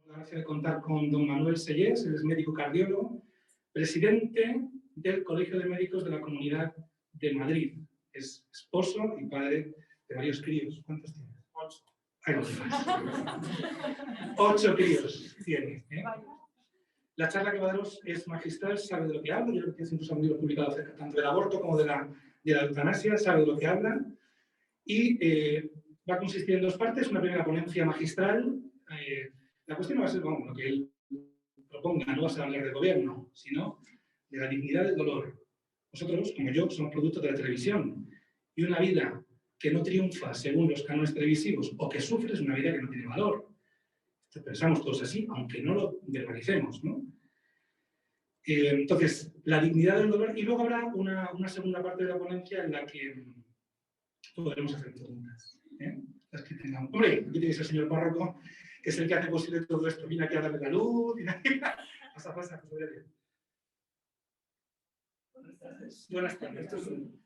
La gracia de contar con don Manuel Sellés, él es médico cardiólogo, presidente del Colegio de Médicos de la Comunidad de Madrid. Es esposo y padre de varios críos. ¿Cuántos tienes? 8. Ay, no, 8 críos tiene. La charla que va a daros es magistral, sabe de lo que habla. Yo creo que tiene un libro publicado acerca tanto del aborto como de la eutanasia, sabe de lo que habla. Y va a consistir en 2 partes. Una primera ponencia magistral. La cuestión no va a ser lo que él proponga, no va a ser hablar del gobierno, sino de la dignidad del dolor. Nosotros, como yo, somos productos de la televisión. Y una vida que no triunfa según los cánones televisivos o que sufre es una vida que no tiene valor. Esto pensamos todos así, aunque no lo verbalicemos, ¿no? Entonces, la dignidad del dolor. Y luego habrá una segunda parte de la ponencia en la que podremos hacer preguntas. Las que tengamos. Hombre, aquí tenéis al señor párroco, que es el que hace posible todo esto. Viene aquí a darle la luz. Pasa, pues voy a decir. Buenas tardes. Buenas tardes.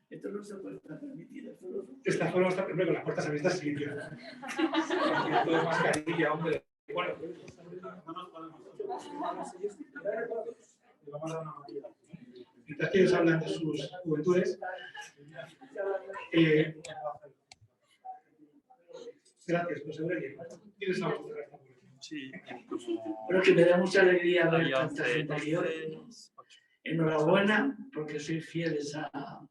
Esto no se puede estar permitido. Esta forma está con las puertas abiertas sí, tío. Todo es mascarilla, hombre. Bueno, mientras que ellos hablan de sus juventudes, gracias, José Aurelio. ¿Quieres la voz de esta publicación? Sí, Pero que me da mucha alegría ver tanta gente aquí hoy. Enhorabuena, porque sois fieles a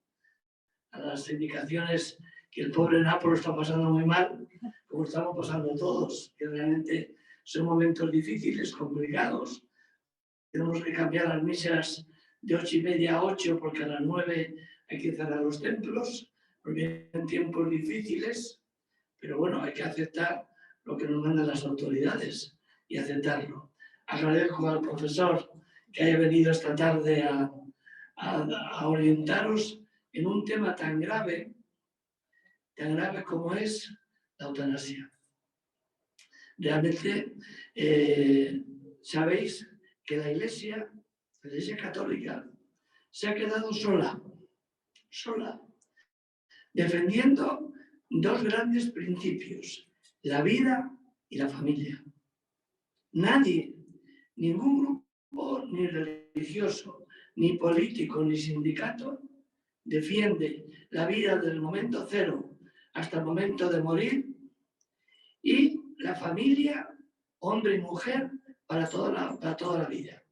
las indicaciones que el pobre Nápoles está pasando muy mal, como estamos pasando todos, que realmente son momentos difíciles, complicados. Tenemos que cambiar las misas de 8:30 a 8, porque a las 9 hay que cerrar los templos, porque en tiempos difíciles, pero bueno, hay que aceptar lo que nos mandan las autoridades y aceptarlo. Agradezco al profesor que haya venido esta tarde a orientaros en un tema tan grave como es la eutanasia. Realmente sabéis que la Iglesia Católica, se ha quedado sola, defendiendo 2 grandes principios, la vida y la familia. Nadie, ningún grupo, ni religioso, ni político, ni sindicato, defiende la vida desde el momento 0 hasta el momento de morir, y la familia, hombre y mujer, para toda la vida.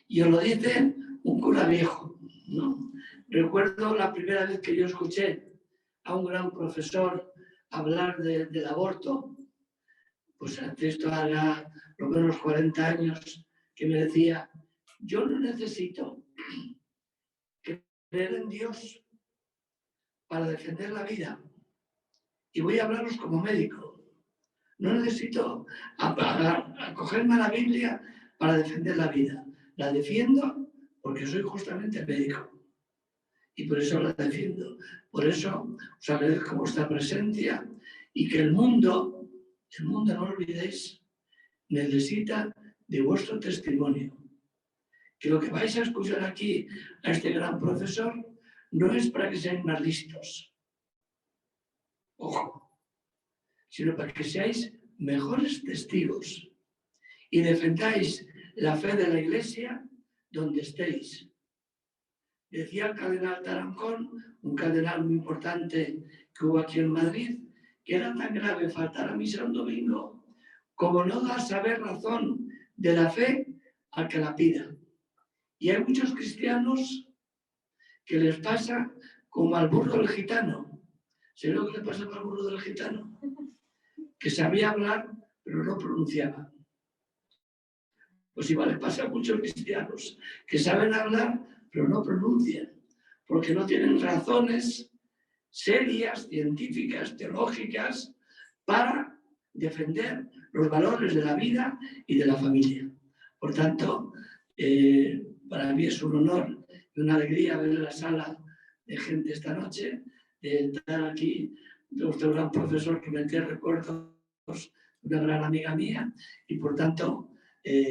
Y os lo dice un cura viejo, ¿no? Recuerdo la primera vez que yo escuché a un gran profesor hablar del aborto, pues antes esto hará lo menos 40 años, que me decía: yo no necesito creer en Dios para defender la vida. Y voy a hablaros como médico. No necesito acogerme a la Biblia para defender la vida. La defiendo porque soy justamente médico. Y por eso la defiendo. Por eso os agradezco vuestra presencia y que el mundo, no olvidéis, necesita de vuestro testimonio. Que lo que vais a escuchar aquí a este gran profesor no es para que seáis más listos. Ojo. Sino para que seáis mejores testigos y defendáis la fe de la Iglesia donde estéis. Decía el cardenal Tarancón, un cardenal muy importante que hubo aquí en Madrid, que era tan grave faltar a misa un domingo como no dar saber razón de la fe al que la pida. Y hay muchos cristianos que les pasa como al burro del gitano. ¿Sabéis lo que le pasa al burro del gitano? Que sabía hablar, pero no pronunciaba. Pues igual les pasa a muchos cristianos que saben hablar, pero no pronuncian, porque no tienen razones serias, científicas, teológicas, para defender los valores de la vida y de la familia. Por tanto, para mí es un honor y una alegría ver la sala de gente esta noche, de estar aquí, de vuestro gran profesor que me trae recuerdos, una gran amiga mía, y por tanto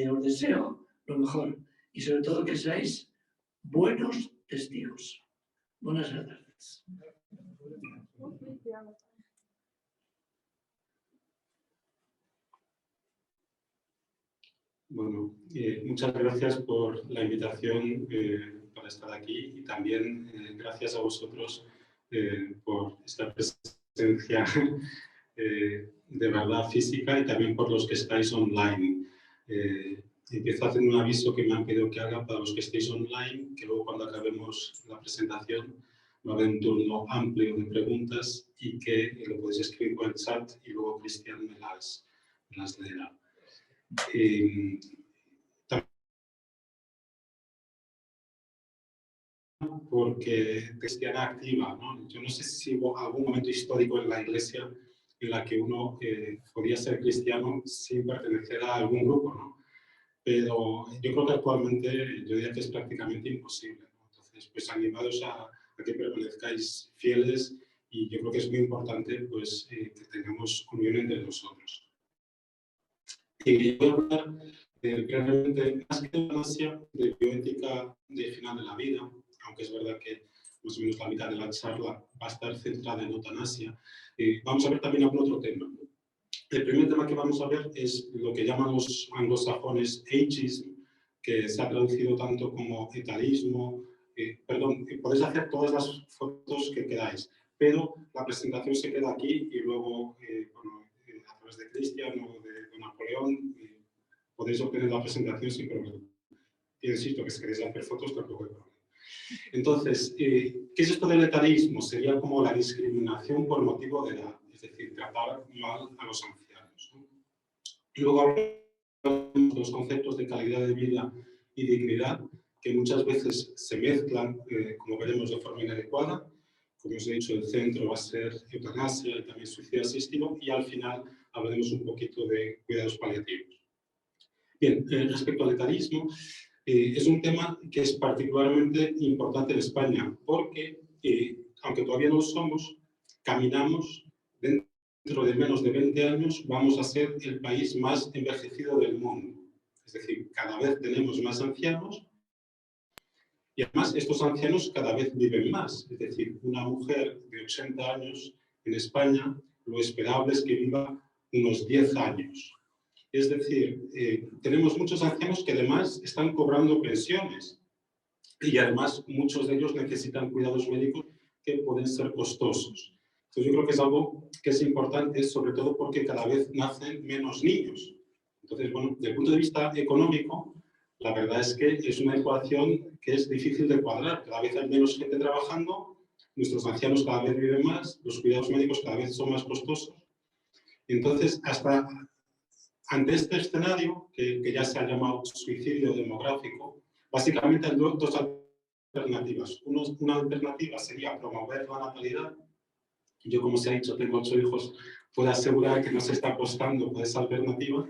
os deseo lo mejor y sobre todo que seáis buenos testigos. Buenas tardes. Bueno, muchas gracias por la invitación para estar aquí y también gracias a vosotros por esta presencia de verdad física y también por los que estáis online. Empiezo haciendo un aviso que me han pedido que haga para los que estéis online, que luego cuando acabemos la presentación va a haber un turno amplio de preguntas y que lo podéis escribir por el chat y luego Cristian me las leerá. Porque cristiana activa, ¿no? Yo no sé si hubo algún momento histórico en la Iglesia en la que uno podía ser cristiano sin pertenecer a algún grupo, ¿no? Pero yo creo que actualmente yo diría que es prácticamente imposible, ¿no? Entonces, pues animados a que permanezcáis fieles y yo creo que es muy importante pues, que tengamos unión entre nosotros. Y voy a hablar brevemente, más que de eutanasia, de bioética de final de la vida, aunque es verdad que más o menos la mitad de la charla va a estar centrada en eutanasia. Vamos a ver también algún otro tema. El primer tema que vamos a ver es lo que llaman los anglosajones ageism, que se ha traducido tanto como etarismo. Perdón, podéis hacer todas las fotos que queráis, pero la presentación se queda aquí y luego, bueno, a través de Cristian o de Napoleón, podéis obtener la presentación sin problema. Y insisto que si queréis hacer fotos tampoco hay problema. Entonces, ¿qué es esto del etarismo? Sería como la discriminación por motivo de edad, es decir, tratar mal a los ancianos, ¿no? Y luego hablamos de los conceptos de calidad de vida y dignidad, que muchas veces se mezclan, como veremos, de forma inadecuada. Como os he dicho, el centro va a ser eutanasia y también suicidio asistido, y al final hablaremos un poquito de cuidados paliativos. Bien, respecto al etarismo, es un tema que es particularmente importante en España, porque, aunque todavía no lo somos, caminamos, dentro de menos de 20 años, vamos a ser el país más envejecido del mundo. Es decir, cada vez tenemos más ancianos y además estos ancianos cada vez viven más. Es decir, una mujer de 80 años en España, lo esperable es que viva unos 10 años. Es decir, tenemos muchos ancianos que además están cobrando pensiones y además muchos de ellos necesitan cuidados médicos que pueden ser costosos. Entonces yo creo que es algo que es importante, sobre todo porque cada vez nacen menos niños. Entonces, bueno, desde el punto de vista económico, la verdad es que es una ecuación que es difícil de cuadrar. Cada vez hay menos gente trabajando, nuestros ancianos cada vez viven más, los cuidados médicos cada vez son más costosos. Entonces, ante este escenario, que ya se ha llamado suicidio demográfico, básicamente hay dos alternativas. Una alternativa sería promover la natalidad. Yo, como se ha dicho, tengo 8 hijos, puedo asegurar que no se está apostando por esa alternativa.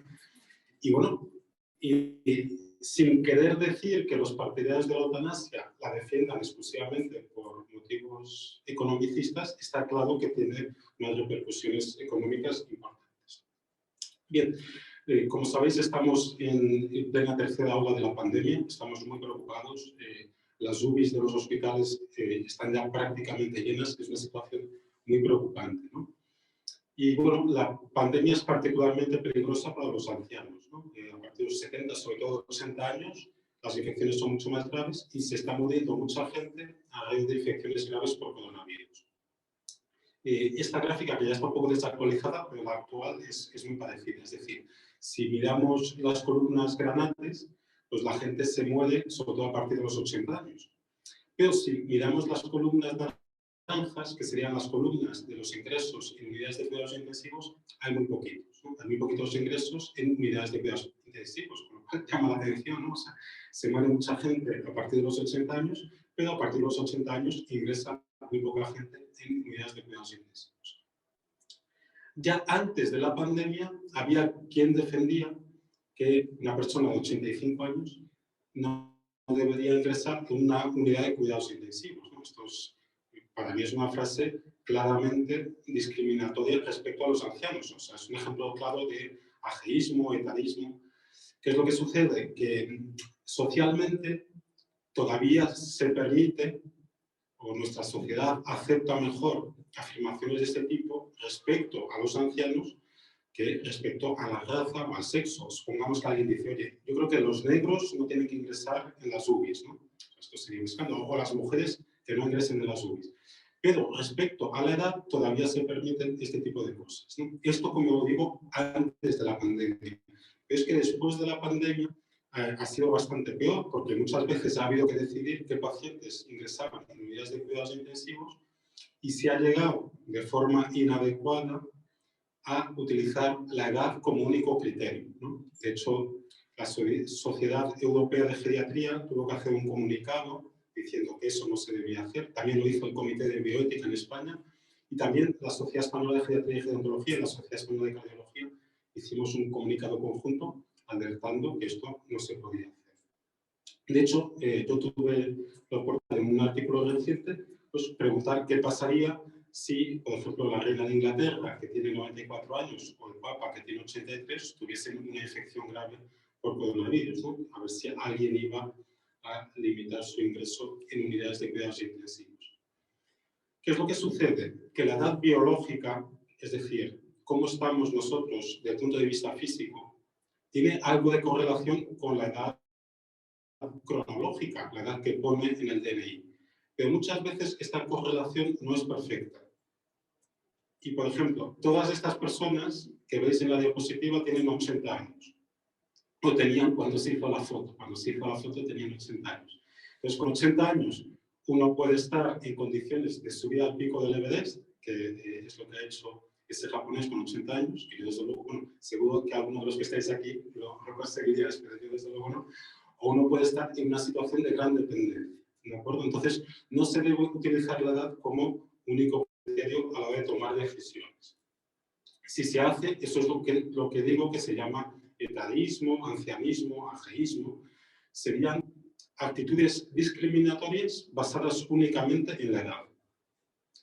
Y bueno, y sin querer decir que los partidarios de la eutanasia la defiendan exclusivamente por motivos economicistas, está claro que tiene unas repercusiones económicas importantes. Bien, como sabéis, estamos en plena tercera ola de la pandemia, estamos muy preocupados. Las UBIs de los hospitales están ya prácticamente llenas, que es una situación muy preocupante, ¿no? Y bueno, la pandemia es particularmente peligrosa para los ancianos, ¿no? A partir de los 70, sobre todo 80 años, las infecciones son mucho más graves y se está muriendo mucha gente a raíz de infecciones graves por coronavirus. Esta gráfica, que ya está un poco desactualizada, pero la actual es muy parecida. Es decir, si miramos las columnas granate, pues la gente se muere sobre todo a partir de los 80 años. Pero si miramos las columnas naranjas, que serían las columnas de los ingresos en unidades de cuidados intensivos, hay muy poquitos, ¿no? Hay muy poquitos ingresos en unidades de cuidados intensivos, con lo cual llama la atención, ¿no? O sea, se muere mucha gente a partir de los 80 años, pero a partir de los 80 años ingresa muy poca gente en unidades de cuidados intensivos. Ya antes de la pandemia había quien defendía que una persona de 85 años no debería ingresar en una unidad de cuidados intensivos, ¿no? Esto para mí es una frase claramente discriminatoria respecto a los ancianos. O sea, es un ejemplo claro de ageísmo, etarismo. ¿Qué es lo que sucede? Que socialmente todavía se permite, o nuestra sociedad acepta mejor afirmaciones de este tipo respecto a los ancianos que respecto a la raza o al sexo. Supongamos que alguien dice, oye, yo creo que los negros no tienen que ingresar en las UBIs, ¿no? Esto sería un escándalo. O las mujeres que no ingresen en las UBIs. Pero respecto a la edad, todavía se permiten este tipo de cosas, ¿no? Esto, como digo, antes de la pandemia. Pero es que después de la pandemia ha sido bastante peor, porque muchas veces ha habido que decidir qué pacientes ingresaban en unidades de cuidados intensivos y se ha llegado de forma inadecuada a utilizar la edad como único criterio, ¿no? De hecho, la Sociedad Europea de Geriatría tuvo que hacer un comunicado diciendo que eso no se debía hacer. También lo hizo el Comité de Bioética en España y también la Sociedad Española de Geriatría y Gerontología y la Sociedad Española de Cardiología hicimos un comunicado conjunto alertando que esto no se podía hacer. De hecho, yo tuve la oportunidad en un artículo reciente pues, preguntar qué pasaría si, por ejemplo, la reina de Inglaterra, que tiene 94 años, o el Papa, que tiene 83, tuviesen una infección grave por coronavirus, ¿no? A ver si alguien iba a limitar su ingreso en unidades de cuidados intensivos. ¿Qué es lo que sucede? Que la edad biológica, es decir, cómo estamos nosotros desde el punto de vista físico, tiene algo de correlación con la edad cronológica, la edad que pone en el DNI. Pero muchas veces esta correlación no es perfecta. Y, por ejemplo, todas estas personas que veis en la diapositiva tienen 80 años. O tenían cuando se hizo la foto. Cuando se hizo la foto tenían 80 años. Entonces, con 80 años, uno puede estar en condiciones de subir al pico del Everest, que es lo que ha hecho ese japonés con 80 años, y yo, desde luego, bueno, seguro que algunos de los que estáis aquí lo conseguiríais, pero yo, desde luego, no. O uno puede estar en una situación de gran dependencia, ¿de acuerdo? Entonces, no se debe utilizar la edad como único criterio a la hora de tomar decisiones. Si se hace, eso es lo que digo que se llama etadismo, ancianismo, ageísmo, serían actitudes discriminatorias basadas únicamente en la edad.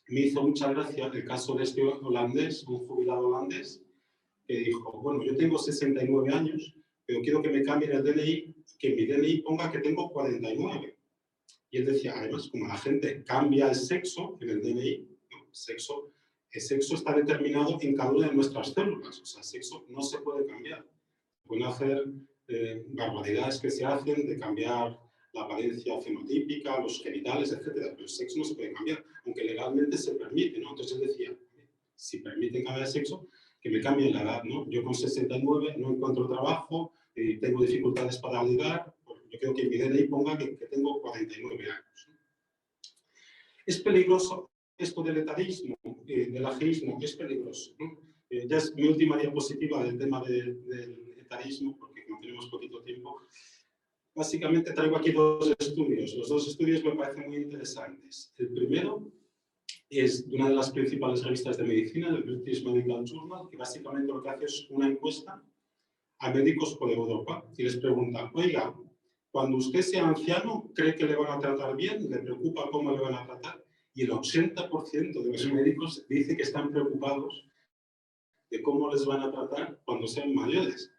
Me hizo mucha gracia el caso de este holandés, un jubilado holandés, que dijo, bueno, yo tengo 69 años, pero quiero que me cambien el DNI, que en mi DNI ponga que tengo 49. Y él decía, además, como la gente cambia el sexo en el DNI, ¿no? El sexo está determinado en cada una de nuestras células, o sea, el sexo no se puede cambiar. Pueden hacer barbaridades que se hacen de cambiar la apariencia fenotípica, los genitales, etcétera, pero el sexo no se puede cambiar, aunque legalmente se permite, ¿no? Entonces él decía, si permiten cambiar el sexo, que me cambien la edad, ¿no? Yo con 69 no encuentro trabajo, tengo dificultades para ligar, pues yo creo que en mi DNI ponga que tengo 49 años, ¿no? Es peligroso esto del etadismo, del ageísmo, es peligroso, ¿no? Ya es mi última diapositiva del tema del etadismo, porque como tenemos poquito tiempo. Básicamente traigo aquí dos estudios. Los dos estudios me parecen muy interesantes. El primero es de una de las principales revistas de medicina, el British Medical Journal, que básicamente lo que hace es una encuesta a médicos por Europa y les pregunta, oiga, cuando usted sea anciano, ¿cree que le van a tratar bien? ¿Le preocupa cómo le van a tratar? Y el 80% de los médicos dice que están preocupados de cómo les van a tratar cuando sean mayores.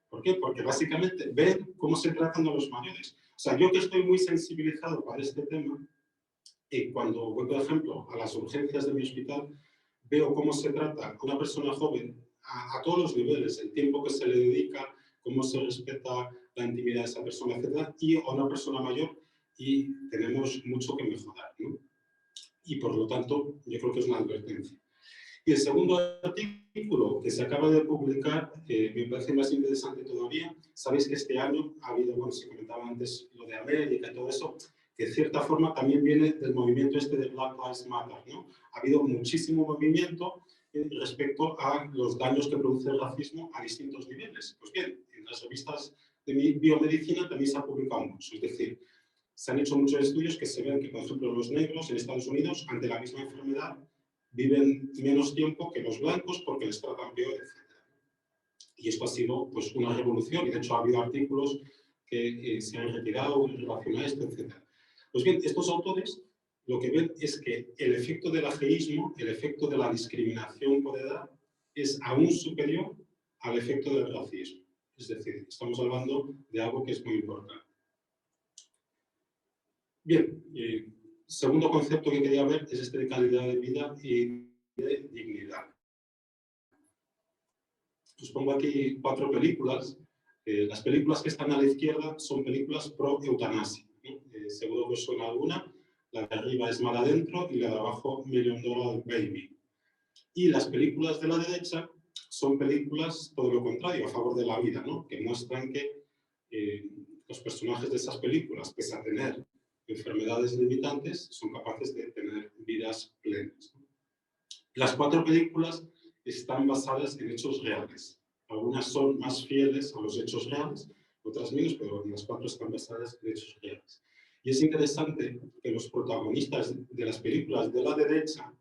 ¿Por qué? Porque básicamente ven cómo se tratan a los mayores. O sea, yo que estoy muy sensibilizado para este tema, cuando voy, por ejemplo, a las urgencias de mi hospital, veo cómo se trata a una persona joven a todos los niveles, el tiempo que se le dedica, cómo se respeta la intimidad de esa persona, etc. Y a una persona mayor, y tenemos mucho que mejorar, ¿no? Y por lo tanto, yo creo que es una advertencia. Y el segundo artículo que se acaba de publicar, me parece más interesante todavía. Sabéis que este año ha habido, bueno, se comentaba antes lo de América y todo eso, que de cierta forma también viene del movimiento este de Black Lives Matter, ¿no? Ha habido muchísimo movimiento respecto a los daños que produce el racismo a distintos niveles. Pues bien, en las revistas de biomedicina también se ha publicado mucho. Es decir, se han hecho muchos estudios que se ven que, por ejemplo, los negros en Estados Unidos, ante la misma enfermedad, viven menos tiempo que los blancos porque les tratan peor, etc. Y esto ha sido pues, una revolución, y de hecho ha habido artículos que se han retirado en relación a esto, etc. Pues bien, estos autores lo que ven es que el efecto del ageísmo, el efecto de la discriminación por edad, es aún superior al efecto del racismo. Es decir, estamos hablando de algo que es muy importante. Bien, segundo concepto que quería ver es este de calidad de vida y de dignidad. Os pongo aquí 4 películas. Las películas que están a la izquierda son películas pro-eutanasia, ¿no? Seguro que os suena alguna. La de arriba es Mar Adentro y la de abajo $1 Million Baby. Y las películas de la derecha son películas todo lo contrario, a favor de la vida, ¿no? Que muestran que los personajes de esas películas, pese a tener enfermedades limitantes, son capaces de tener vidas plenas, ¿no? Las 4 películas están basadas en hechos reales. Algunas son más fieles a los hechos reales, otras menos, pero las 4 están basadas en hechos reales. Y es interesante que los protagonistas de las películas de la derecha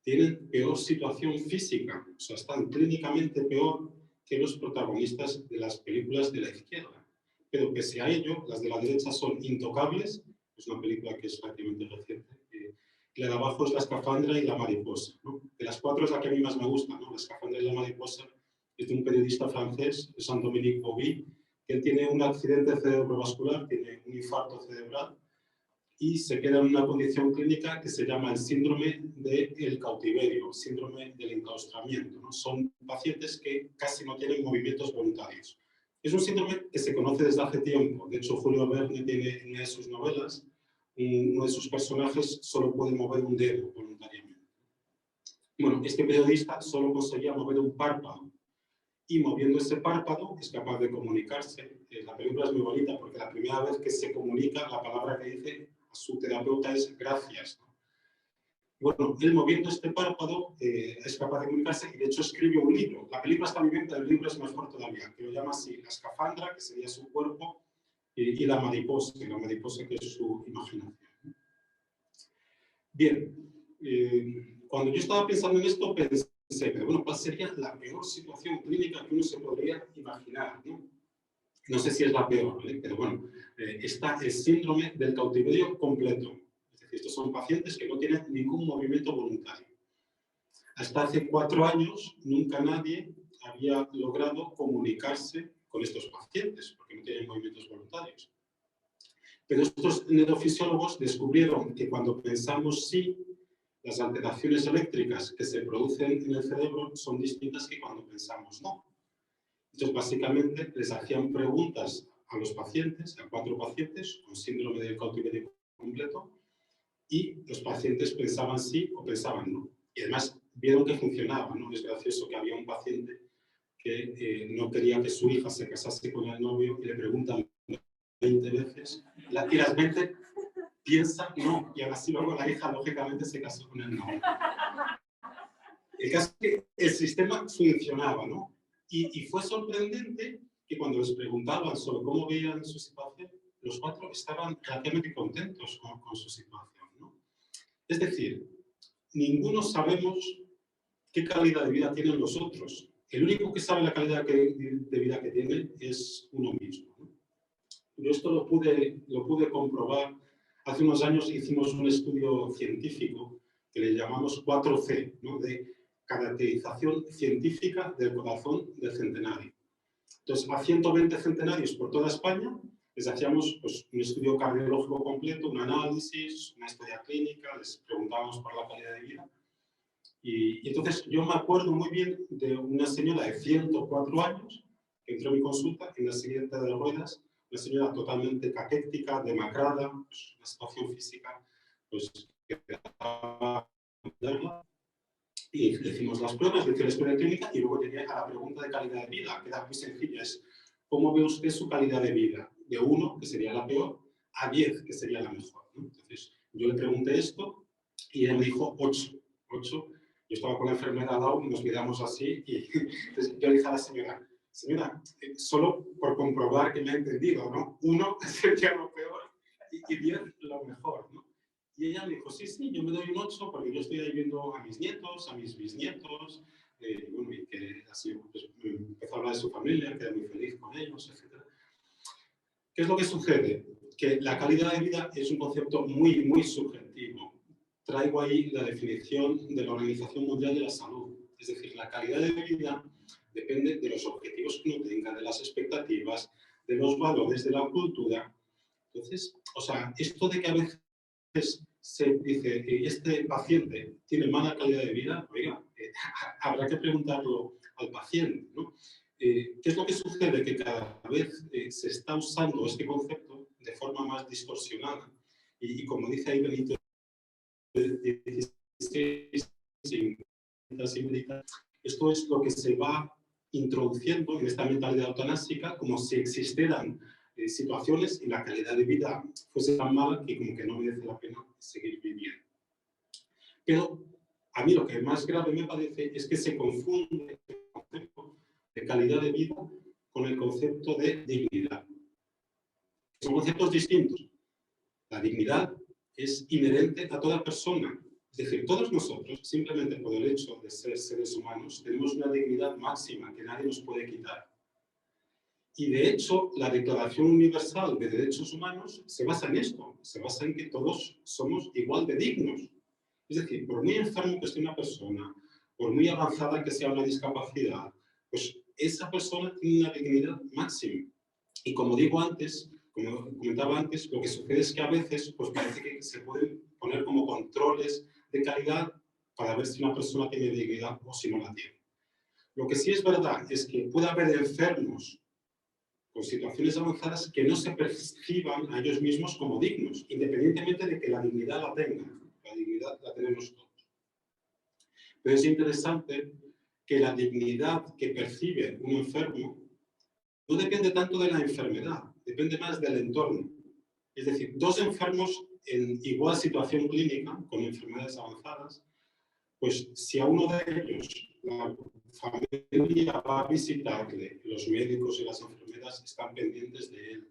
tienen peor situación física, o sea, están clínicamente peor que los protagonistas de las películas de la izquierda. Pero pese a ello, las de la derecha son intocables, es una película que es relativamente reciente, y la de abajo es La escafandra y La mariposa, ¿no? De las 4 es la que a mí más me gusta, ¿no? La escafandra y La mariposa es de un periodista francés, Jean-Dominique Bauby, que él tiene un accidente cerebrovascular, tiene un infarto cerebral, y se queda en una condición clínica que se llama el síndrome del cautiverio, síndrome del enclaustramiento, ¿no? Son pacientes que casi no tienen movimientos voluntarios. Es un síndrome que se conoce desde hace tiempo. De hecho, Julio Verne tiene en una de sus novelas, uno de sus personajes solo puede mover un dedo voluntariamente. Bueno, este periodista solo conseguía mover un párpado, y moviendo ese párpado es capaz de comunicarse. La película es muy bonita porque la primera vez que se comunica, la palabra que dice a su terapeuta es gracias, ¿no? Bueno, él moviendo este párpado es capaz de comunicarse y de hecho escribe un libro. La película está muy bien, pero el libro es mejor todavía, que lo llama así: La escafandra, que sería su cuerpo, y la mariposa que es su imaginación. Bien, cuando yo estaba pensando en esto, pensé, pero bueno, ¿cuál sería la peor situación clínica que uno se podría imaginar, ¿no? No sé si es la peor, ¿vale? Pero bueno, está el síndrome del cautiverio completo. Es decir, estos son pacientes que no tienen ningún movimiento voluntario. Hasta hace 4 años, nunca nadie había logrado comunicarse con estos pacientes, porque no tienen movimientos voluntarios. Pero estos neurofisiólogos descubrieron que cuando pensamos sí, las alteraciones eléctricas que se producen en el cerebro son distintas que cuando pensamos no. Entonces, básicamente, les hacían preguntas a los pacientes, a 4 pacientes con síndrome del cautiverio completo, y los pacientes pensaban sí o pensaban no. Y además vieron que funcionaba, ¿no? Es gracioso que había un paciente que no quería que su hija se casase con el novio y le preguntan 20 veces, y las 20 piensa no, y ahora sí luego la hija lógicamente se casó con el novio. El caso es que el sistema funcionaba, ¿no? Y fue sorprendente que cuando les preguntaban sobre cómo veían su situación, los 4 estaban relativamente contentos con su situación, ¿no? Es decir, ninguno sabemos qué calidad de vida tienen los otros. El único que sabe la calidad de vida que tiene es uno mismo, ¿no? Yo esto lo pude comprobar. Hace unos años hicimos un estudio científico que le llamamos 4C, ¿no? De caracterización científica del corazón del centenario. Entonces, a 120 centenarios por toda España les hacíamos pues, un estudio cardiológico completo, un análisis, una historia clínica, les preguntábamos por la calidad de vida. Y entonces yo me acuerdo muy bien de una señora de 104 años que entró en mi consulta en la siguiente de ruedas, una señora totalmente caquética, demacrada, pues, una situación física pues, que y le hicimos las pruebas, le hice la historia clínica y luego llegué a la pregunta de calidad de vida, que era muy sencilla, es ¿cómo ve usted su calidad de vida? De 1, que sería la peor, a 10, que sería la mejor, ¿no? Entonces yo le pregunté esto y ella me dijo 8. Yo estaba con la enfermedad aún y nos miramos así y entonces yo le dije a la señora, solo por comprobar que me ha entendido, ¿no? 1 sería lo peor y 10 lo mejor, ¿no? Y ella me dijo, sí, yo me doy un 8 porque yo estoy ahí viendo a mis nietos, a mis bisnietos, bueno, y que así pues, empezó a hablar de su familia, que era muy feliz con ellos, etc. ¿Qué es lo que sucede? Que la calidad de vida es un concepto muy, muy subjetivo. Traigo ahí la definición de la Organización Mundial de la Salud. Es decir, la calidad de vida depende de los objetivos que uno tenga, de las expectativas, de los valores, de la cultura. Entonces, o sea, esto de que a veces se dice que este paciente tiene mala calidad de vida, oiga, habrá que preguntarlo al paciente, ¿no? ¿Qué es lo que sucede? Que cada vez se está usando este concepto de forma más distorsionada. Y como dice ahí Benito XVI, esto es lo que se va introduciendo en esta mentalidad eutanásica, como si existieran situaciones y la calidad de vida fuese tan mala que como que no merece la pena seguir viviendo. Pero a mí lo que más grave me parece es que se confunde el concepto de calidad de vida con el concepto de dignidad. Son conceptos distintos. La dignidad es inherente a toda persona. Es decir, todos nosotros, simplemente por el hecho de ser seres humanos, tenemos una dignidad máxima que nadie nos puede quitar. Y de hecho, la Declaración Universal de Derechos Humanos se basa en esto, se basa en que todos somos igual de dignos. Es decir, por muy enfermo que esté una persona, por muy avanzada que sea una discapacidad, pues esa persona tiene una dignidad máxima. Y como digo antes, como comentaba antes, lo que sucede es que a veces pues parece que se pueden poner como controles de calidad para ver si una persona tiene dignidad o si no la tiene. Lo que sí es verdad es que puede haber enfermos con situaciones avanzadas que no se perciban a ellos mismos como dignos, independientemente de que la dignidad la tengan. La dignidad la tenemos todos. Pero es interesante que la dignidad que percibe un enfermo no depende tanto de la enfermedad, depende más del entorno. Es decir, dos enfermos en igual situación clínica, con enfermedades avanzadas, pues si a uno de ellos la familia va a visitarle, los médicos y las enfermeras están pendientes de él,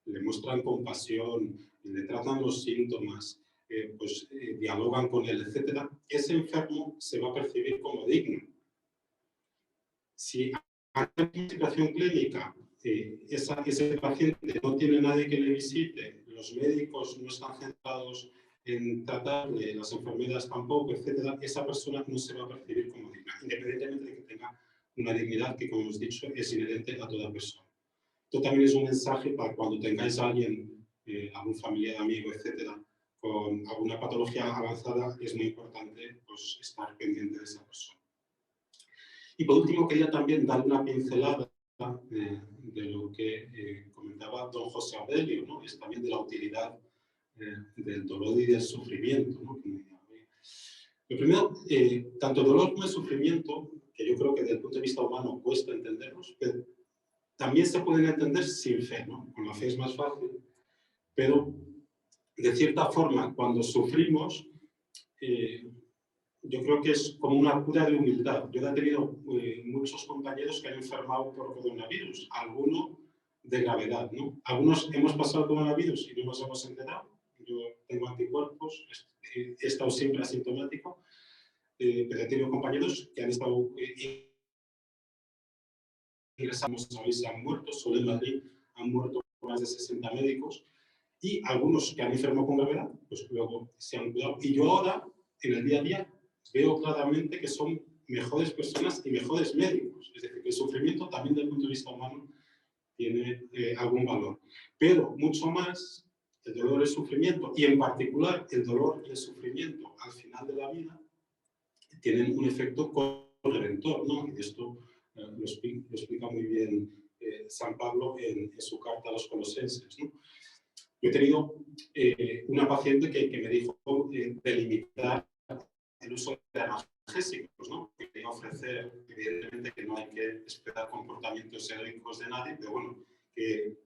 le muestran compasión, le tratan los síntomas, dialogan con él, etc., ese enfermo se va a percibir como digno. Si hay una situación clínica, ese paciente no tiene nadie que le visite, los médicos no están centrados en tratarle, las enfermeras tampoco, etc., esa persona no se va a percibir como digna, independientemente de que tenga una dignidad que, como hemos dicho, es inherente a toda persona. Esto también es un mensaje para cuando tengáis a alguien, algún familiar, amigo, etc., con alguna patología avanzada, es muy importante pues, estar pendiente de esa persona. Y por último, quería también dar una pincelada de lo que comentaba don José Aurelio, ¿no? Es también de la utilidad del dolor y del sufrimiento, ¿no? Lo primero, tanto el dolor como el sufrimiento, que yo creo que desde el punto de vista humano cuesta entenderlos, pero también se pueden entender sin fe, ¿no? Con la fe es más fácil, pero de cierta forma, cuando sufrimos, yo creo que es como una cura de humildad. Yo he tenido muchos compañeros que han enfermado por coronavirus, algunos de gravedad, ¿no? Algunos hemos pasado coronavirus y no nos hemos enterado. Yo tengo anticuerpos, he estado siempre asintomático, pero he tenido compañeros que han estado ingresados, sabéis, se han muerto, solo en Madrid han muerto más de 60 médicos, y algunos que han enfermado con gravedad, pues luego se han cuidado. Y yo ahora, en el día a día, veo claramente que son mejores personas y mejores médicos. Es decir, que el sufrimiento también desde el punto de vista humano tiene algún valor. Pero mucho más, el dolor y el sufrimiento, y en particular el dolor y el sufrimiento al final de la vida, tienen un efecto corredentor, ¿no? Y esto lo explica muy bien San Pablo en su carta a los colosenses, ¿no? Yo he tenido una paciente que me dijo delimitar el uso de analgésicos, ¿no? Que quería ofrecer, evidentemente, que no hay que esperar comportamientos heroicos de nadie, pero bueno, que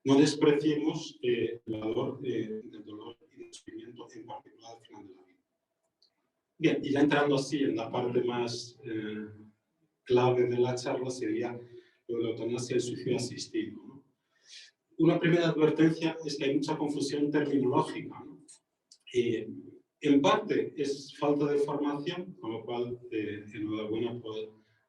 no despreciemos el valor del dolor y del sufrimiento, en particular al final de la vida. Bien, y ya entrando así en la parte más clave de la charla, sería lo de la eutanasia y el suicidio asistido, ¿no? Una primera advertencia es que hay mucha confusión terminológica, ¿no? En parte es falta de formación, con lo cual enhorabuena por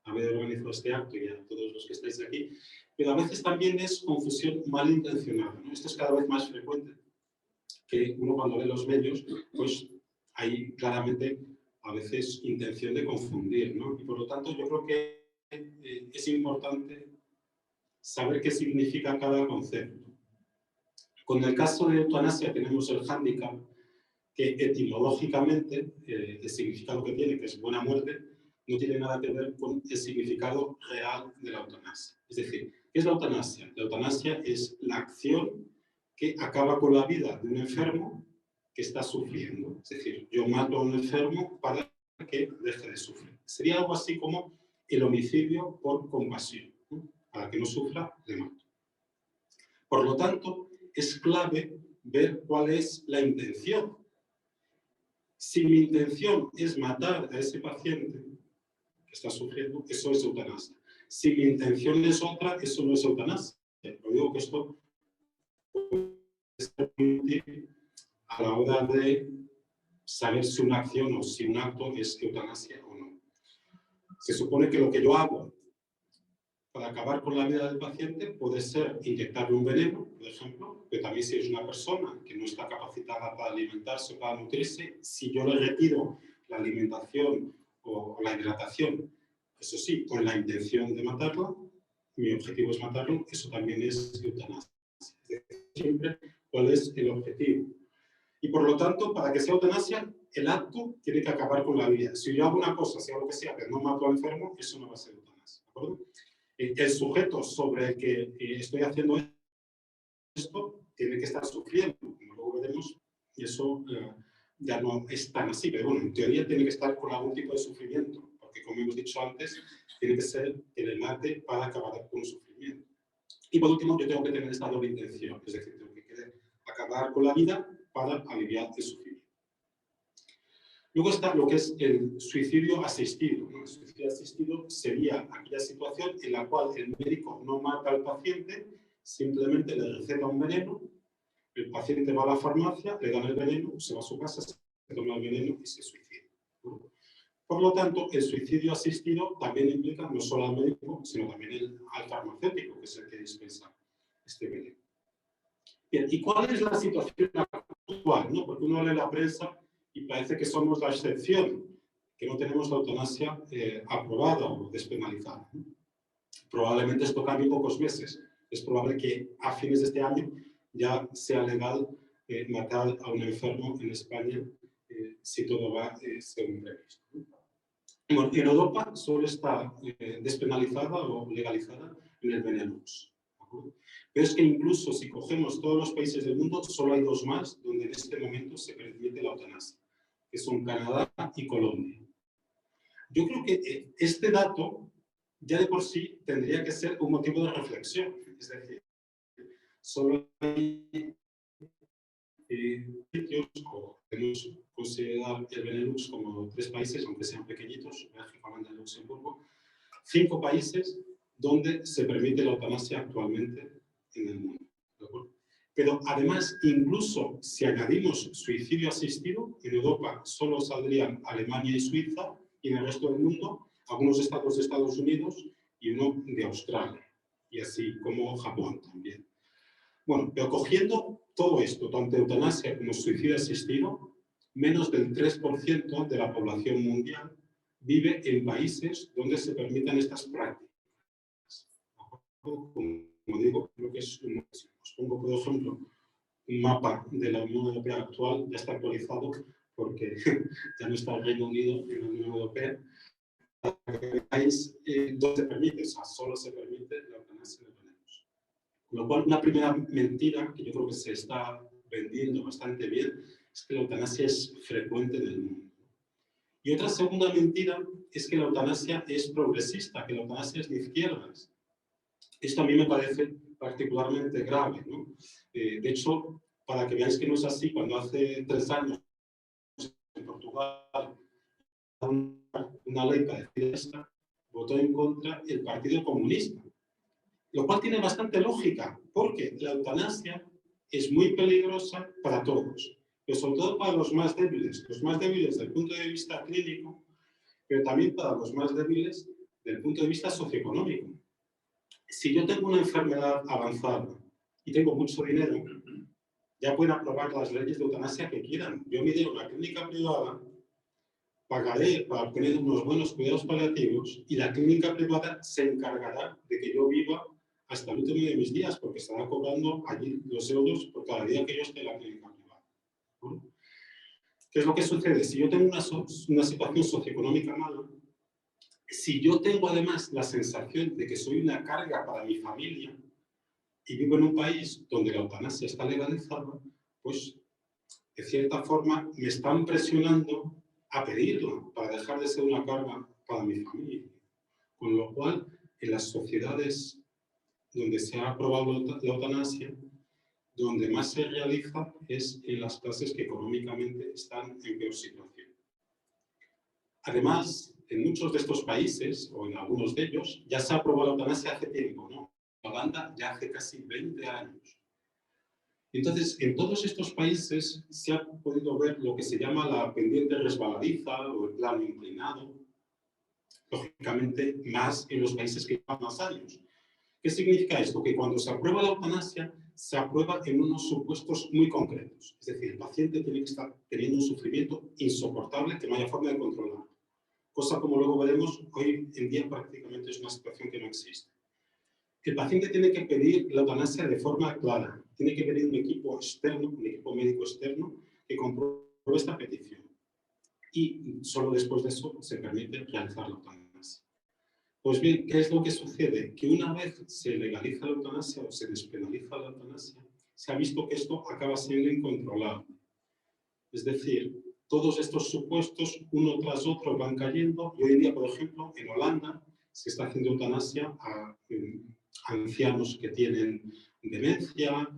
haber organizado este acto y a todos los que estáis aquí, pero a veces también es confusión malintencionada, ¿no? Esto es cada vez más frecuente, que uno cuando ve los medios, pues hay claramente a veces intención de confundir, ¿no? Y por lo tanto yo creo que es importante saber qué significa cada concepto. Con el caso de eutanasia tenemos el hándicap que etimológicamente el significado que tiene, que es buena muerte, no tiene nada que ver con el significado real de la eutanasia. Es decir, ¿qué es la eutanasia? La eutanasia es la acción que acaba con la vida de un enfermo que está sufriendo. Es decir, yo mato a un enfermo para que deje de sufrir. Sería algo así como el homicidio por compasión, ¿no? Para que no sufra, le mato. Por lo tanto, es clave ver cuál es la intención. Si mi intención es matar a ese paciente que está sufriendo, eso es eutanasia. Si mi intención es otra, eso no es eutanasia. Lo digo que esto puede ser muy útil a la hora de saber si una acción o si un acto es eutanasia o no. Se supone que lo que yo hago para acabar con la vida del paciente puede ser inyectarle un veneno, por ejemplo, pero también si es una persona que no está capacitada para alimentarse o para nutrirse, si yo le retiro la alimentación o la hidratación, eso sí, con la intención de matarla, mi objetivo es matarlo, eso también es eutanasia. Es decir, siempre cuál es el objetivo. Y por lo tanto, para que sea eutanasia, el acto tiene que acabar con la vida. Si yo hago una cosa, sea lo que sea, pero no mato al enfermo, eso no va a ser eutanasia. ¿De acuerdo? El sujeto sobre el que estoy haciendo esto tiene que estar sufriendo, como luego veremos, y eso ya no es tan así, pero bueno, en teoría tiene que estar con algún tipo de sufrimiento, porque como hemos dicho antes, tiene que ser que le mate para acabar con el sufrimiento. Y por último, yo tengo que tener esta doble intención, es decir, tengo que querer acabar con la vida para aliviar el sufrimiento. Luego está lo que es el suicidio asistido, ¿no? El suicidio asistido sería aquella situación en la cual el médico no mata al paciente, simplemente le receta un veneno, el paciente va a la farmacia, le dan el veneno, se va a su casa, se toma el veneno y se suicida. Por lo tanto, el suicidio asistido también implica no solo al médico, sino también al farmacéutico, que es el que dispensa este veneno. Bien, ¿y cuál es la situación actual, ¿no? Porque uno lee la prensa y parece que somos la excepción, que no tenemos la eutanasia aprobada o despenalizada, ¿no? Probablemente esto cambie en pocos meses. Es probable que a fines de este año ya sea legal matar a un enfermo en España si todo va según previsto, ¿no? Bueno, en Europa solo está despenalizada o legalizada en el Benelux. Pero es que incluso si cogemos todos los países del mundo, solo hay 2 más donde en este momento se permite la eutanasia, que son Canadá y Colombia. Yo creo que este dato ya de por sí tendría que ser un motivo de reflexión. Es decir, solo hay sitios, o podemos considerar el Benelux como 3 países, aunque sean pequeñitos, Bélgica, Holanda y Luxemburgo, 5 países donde se permite la eutanasia actualmente en el mundo. ¿De acuerdo? Pero además, incluso si añadimos suicidio asistido, en Europa solo saldrían Alemania y Suiza, y en el resto del mundo, algunos estados de Estados Unidos y uno de Australia, y así como Japón también. Bueno, pero cogiendo todo esto, tanto eutanasia como suicidio asistido, menos del 3% de la población mundial vive en países donde se permitan estas prácticas. Como digo, creo que es un máximo. Os pongo, por ejemplo, un mapa de la Unión Europea actual, ya está actualizado porque ya no está el Reino Unido en la Unión Europea. Para que veáis dónde se permite, o sea, solo se permite la eutanasia en el Benelux. Con lo cual, una primera mentira que yo creo que se está vendiendo bastante bien es que la eutanasia es frecuente en el mundo. Y otra segunda mentira es que la eutanasia es progresista, que la eutanasia es de izquierdas. Esto a mí me parece particularmente grave, ¿no? De hecho, para que veáis que no es así, cuando hace 3 años en Portugal una ley parecida a esta, votó en contra el Partido Comunista. Lo cual tiene bastante lógica, porque la eutanasia es muy peligrosa para todos, pero sobre todo para los más débiles desde el punto de vista clínico, pero también para los más débiles desde el punto de vista socioeconómico. Si yo tengo una enfermedad avanzada y tengo mucho dinero, ya pueden aprobar las leyes de eutanasia que quieran. Yo me iré a una clínica privada, pagaré para tener unos buenos cuidados paliativos y la clínica privada se encargará de que yo viva hasta el último de mis días, porque estará cobrando allí los euros por cada día que yo esté en la clínica privada. ¿No? ¿Qué es lo que sucede? Si yo tengo una situación socioeconómica mala, Si yo tengo además la sensación de que soy una carga para mi familia y vivo en un país donde la eutanasia está legalizada, pues de cierta forma me están presionando a pedirla para dejar de ser una carga para mi familia. Con lo cual, en las sociedades donde se ha aprobado la eutanasia, donde más se realiza es en las clases que económicamente están en peor situación. Además, en muchos de estos países, o en algunos de ellos, ya se ha aprobado la eutanasia hace tiempo, ¿no? En Holanda ya hace casi 20 años. Entonces, en todos estos países se ha podido ver lo que se llama la pendiente resbaladiza o el plano inclinado, lógicamente más en los países que llevan más años. ¿Qué significa esto? Que cuando se aprueba la eutanasia, se aprueba en unos supuestos muy concretos. Es decir, el paciente tiene que estar teniendo un sufrimiento insoportable que no haya forma de controlar. Cosa como luego veremos, hoy en día prácticamente es una situación que no existe. El paciente tiene que pedir la eutanasia de forma clara. Tiene que pedir un equipo externo, un equipo médico externo, que compruebe esta petición. Y solo después de eso se permite realizar la eutanasia. Pues bien, ¿qué es lo que sucede? Que una vez se legaliza la eutanasia o se despenaliza la eutanasia, se ha visto que esto acaba siendo incontrolable. Es decir, todos estos supuestos, uno tras otro, van cayendo. Y hoy en día, por ejemplo, en Holanda se está haciendo eutanasia a ancianos que tienen demencia,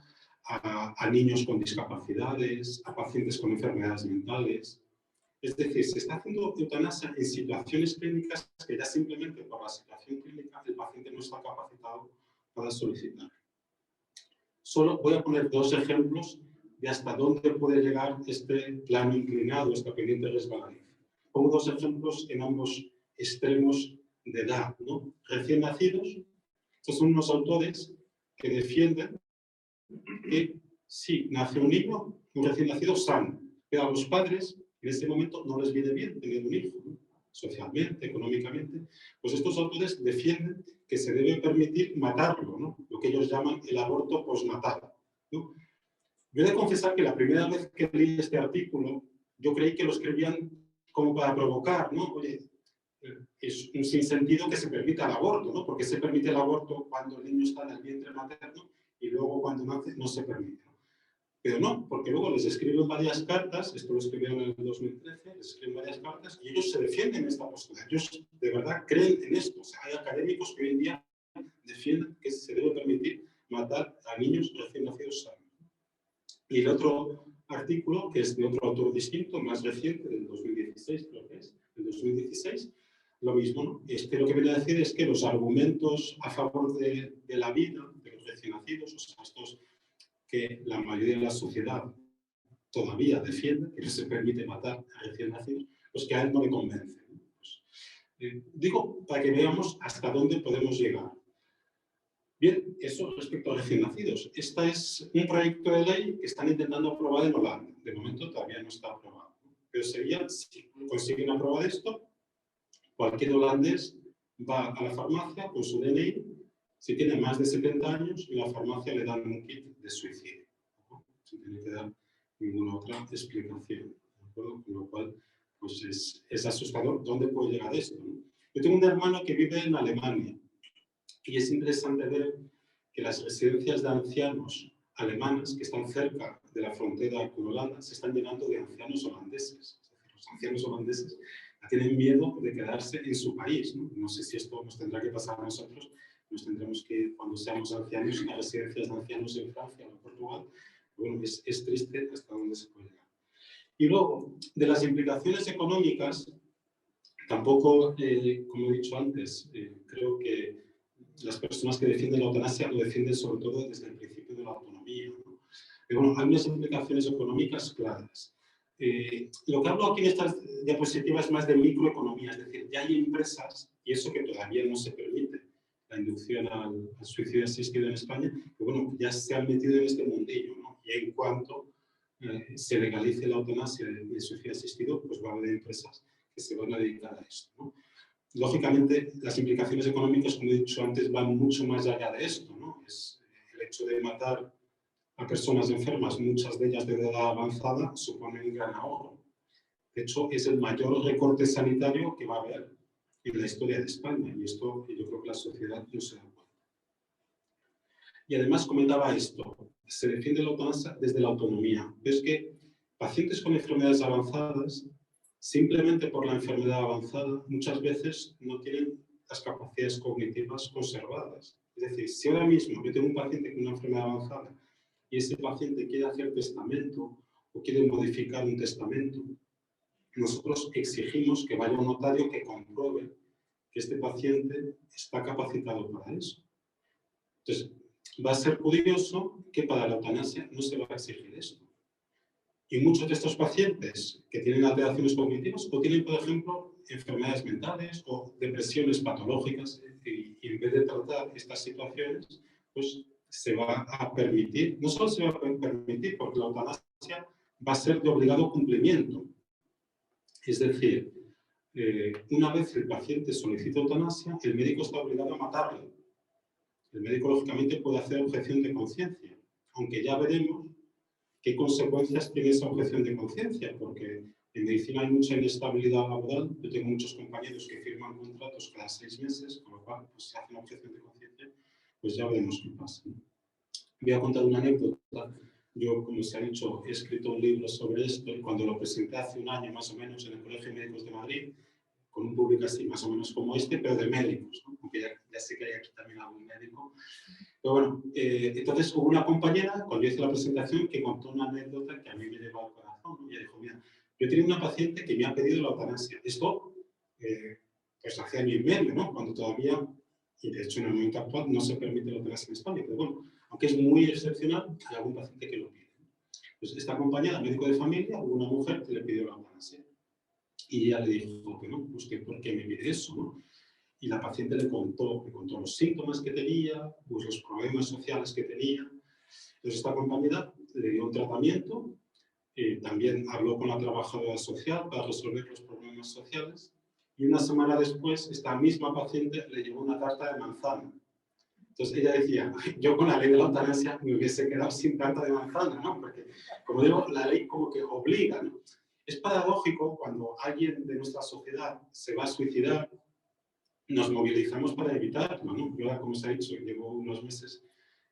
a niños con discapacidades, a pacientes con enfermedades mentales. Es decir, se está haciendo eutanasia en situaciones clínicas que ya simplemente por la situación clínica el paciente no está capacitado para solicitar. Solo voy a poner dos ejemplos de hasta dónde puede llegar este plano inclinado, esta pendiente resbaladiza. Pongo dos ejemplos en ambos extremos de edad, ¿no? Recién nacidos. Estos son unos autores que defienden que si nace un niño, un recién nacido sano, pero a los padres en ese momento no les viene bien tener un hijo, ¿no? Socialmente, económicamente, pues estos autores defienden que se debe permitir matarlo, ¿no? Lo que ellos llaman el aborto postnatal, ¿no? Yo he de confesar que la primera vez que leí este artículo, yo creí que lo escribían como para provocar, ¿no? Oye, es un sinsentido que se permita el aborto, ¿no? Porque se permite el aborto cuando el niño está en el vientre materno y luego cuando nace no se permite. Pero no, porque luego les escriben varias cartas, esto lo escribieron en el 2013, les escriben varias cartas y ellos se defienden esta postura. Ellos de verdad creen en esto. O sea, hay académicos que hoy en día defienden que se debe permitir matar a niños recién nacidos sanos. Y el otro artículo, que es de otro autor distinto, más reciente, del 2016, creo que es, del 2016, lo mismo, ¿no? Lo que viene a decir es que los argumentos a favor de la vida de los recién nacidos, o sea, estos que la mayoría de la sociedad todavía defiende, que no se permite matar a recién nacidos, pues que a él no le convencen. Pues, digo, para que veamos hasta dónde podemos llegar. Bien, eso respecto a recién nacidos. Este es un proyecto de ley que están intentando aprobar en Holanda. De momento todavía no está aprobado. Pero sería, si consiguen aprobar esto, cualquier holandés va a la farmacia con su DNI, si tiene más de 70 años, en la farmacia le dan un kit de suicidio, ¿no? Sin tener que dar ninguna otra explicación, ¿de acuerdo? Con lo cual, pues es asustador dónde puede llegar esto, ¿no? Yo tengo un hermano que vive en Alemania y es interesante ver que las residencias de ancianos alemanas que están cerca de la frontera con Holanda se están llenando de ancianos holandeses. Es decir, los ancianos holandeses tienen miedo de quedarse en su país, ¿no? No sé si esto nos tendrá que pasar a nosotros. Nos tendremos que, cuando seamos ancianos, a residencias de ancianos en Francia o en Portugal. Bueno, es triste hasta dónde se puede llegar. Y luego, de las implicaciones económicas, tampoco, como he dicho antes, creo que las personas que defienden la eutanasia lo defienden sobre todo desde el principio de la autonomía, ¿no? Pero bueno, hay unas implicaciones económicas claras. Lo que hablo aquí en estas diapositivas es más de microeconomía, es decir, ya hay empresas, y eso que todavía no se permite, la inducción al suicidio asistido en España, que bueno, ya se han metido en este mundillo, ¿no? Y en cuanto se legalice la eutanasia y el suicidio asistido, pues va a haber empresas que se van a dedicar a esto, ¿no? Lógicamente, las implicaciones económicas, como he dicho antes, van mucho más allá de esto, ¿no? Es el hecho de matar a personas enfermas, muchas de ellas de edad avanzada, supone un gran ahorro. De hecho, es el mayor recorte sanitario que va a haber. en la historia de España, y esto yo creo que la sociedad no se da cuenta. Y además comentaba esto, se defiende la eutanasia desde la autonomía. Es que pacientes con enfermedades avanzadas, simplemente por la enfermedad avanzada, muchas veces no tienen las capacidades cognitivas conservadas. Es decir, si ahora mismo yo tengo un paciente con una enfermedad avanzada y ese paciente quiere hacer testamento o quiere modificar un testamento, nosotros exigimos que vaya un notario que compruebe que este paciente está capacitado para eso. Entonces, va a ser curioso que para la eutanasia no se va a exigir esto. Y muchos de estos pacientes que tienen alteraciones cognitivas o tienen, por ejemplo, enfermedades mentales o depresiones patológicas, y en vez de tratar estas situaciones, pues se va a permitir, no solo se va a permitir, porque la eutanasia va a ser de obligado cumplimiento. Es decir, una vez el paciente solicita eutanasia, el médico está obligado a matarlo. El médico, lógicamente, puede hacer objeción de conciencia, aunque ya veremos qué consecuencias tiene esa objeción de conciencia, porque en medicina hay mucha inestabilidad laboral. Yo tengo muchos compañeros que firman contratos cada 6 meses, con lo cual, pues, si hacen objeción de conciencia, pues ya veremos qué pasa, ¿no? Voy a contar una anécdota. Yo, como se ha dicho, he escrito un libro sobre esto, y cuando lo presenté hace un año más o menos en el Colegio de Médicos de Madrid, con un público así más o menos como este, pero de médicos, ¿no? Aunque ya sé que hay aquí también algún médico. Pero bueno, entonces hubo una compañera, cuando yo hice la presentación, que contó una anécdota que a mí me llevó al corazón, ¿no? Y ella dijo, mira, yo tenía una paciente que me ha pedido la eutanasia. Esto, pues hace año y medio, ¿no? Cuando todavía, y de hecho en el momento actual, no se permite la eutanasia en España, pero bueno, aunque es muy excepcional, hay algún paciente que lo pide. Pues esta compañera, médico de familia, hubo una mujer que le pidió la eutanasia. Y ella le dijo que no, pues que ¿por qué me pide eso, no? Y la paciente le contó los síntomas que tenía, pues los problemas sociales que tenía. Entonces esta compañera le dio un tratamiento, también habló con la trabajadora social para resolver los problemas sociales, y una semana después esta misma paciente le llevó una tarta de manzana. Entonces ella decía, yo con la ley de la eutanasia me hubiese quedado sin tarta de manzana, ¿no? Porque, como digo, la ley como que obliga, ¿no? Es paradójico cuando alguien de nuestra sociedad se va a suicidar, nos movilizamos para evitarlo, ¿no? Yo, como se ha dicho, llevo unos meses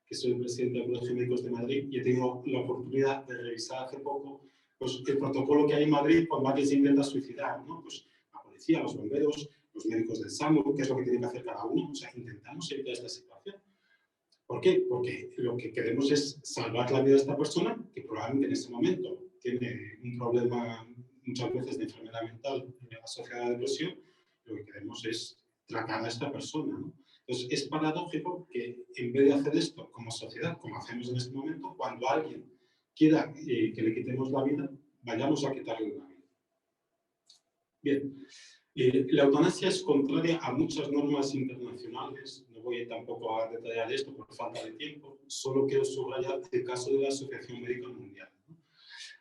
que soy el presidente del Colegio de Médicos de Madrid y he tenido la oportunidad de revisar hace poco, pues, el protocolo que hay en Madrid cuando alguien se intenta suicidar, ¿no? Pues la policía, los bomberos, los médicos del SAMU, qué es lo que tienen que hacer cada uno. O sea, intentamos evitar esta situación. ¿Por qué? Porque lo que queremos es salvar la vida de esta persona, que probablemente en ese momento tiene un problema muchas veces de enfermedad mental asociada a la depresión. Lo que queremos es tratar a esta persona, ¿no? Entonces, es paradójico que en vez de hacer esto como sociedad, como hacemos en este momento, cuando alguien quiera que le quitemos la vida, vayamos a quitarle la vida. Bien, la eutanasia es contraria a muchas normas internacionales. No voy tampoco a detallar esto por falta de tiempo, solo quiero subrayar el caso de la Asociación Médica Mundial, ¿no?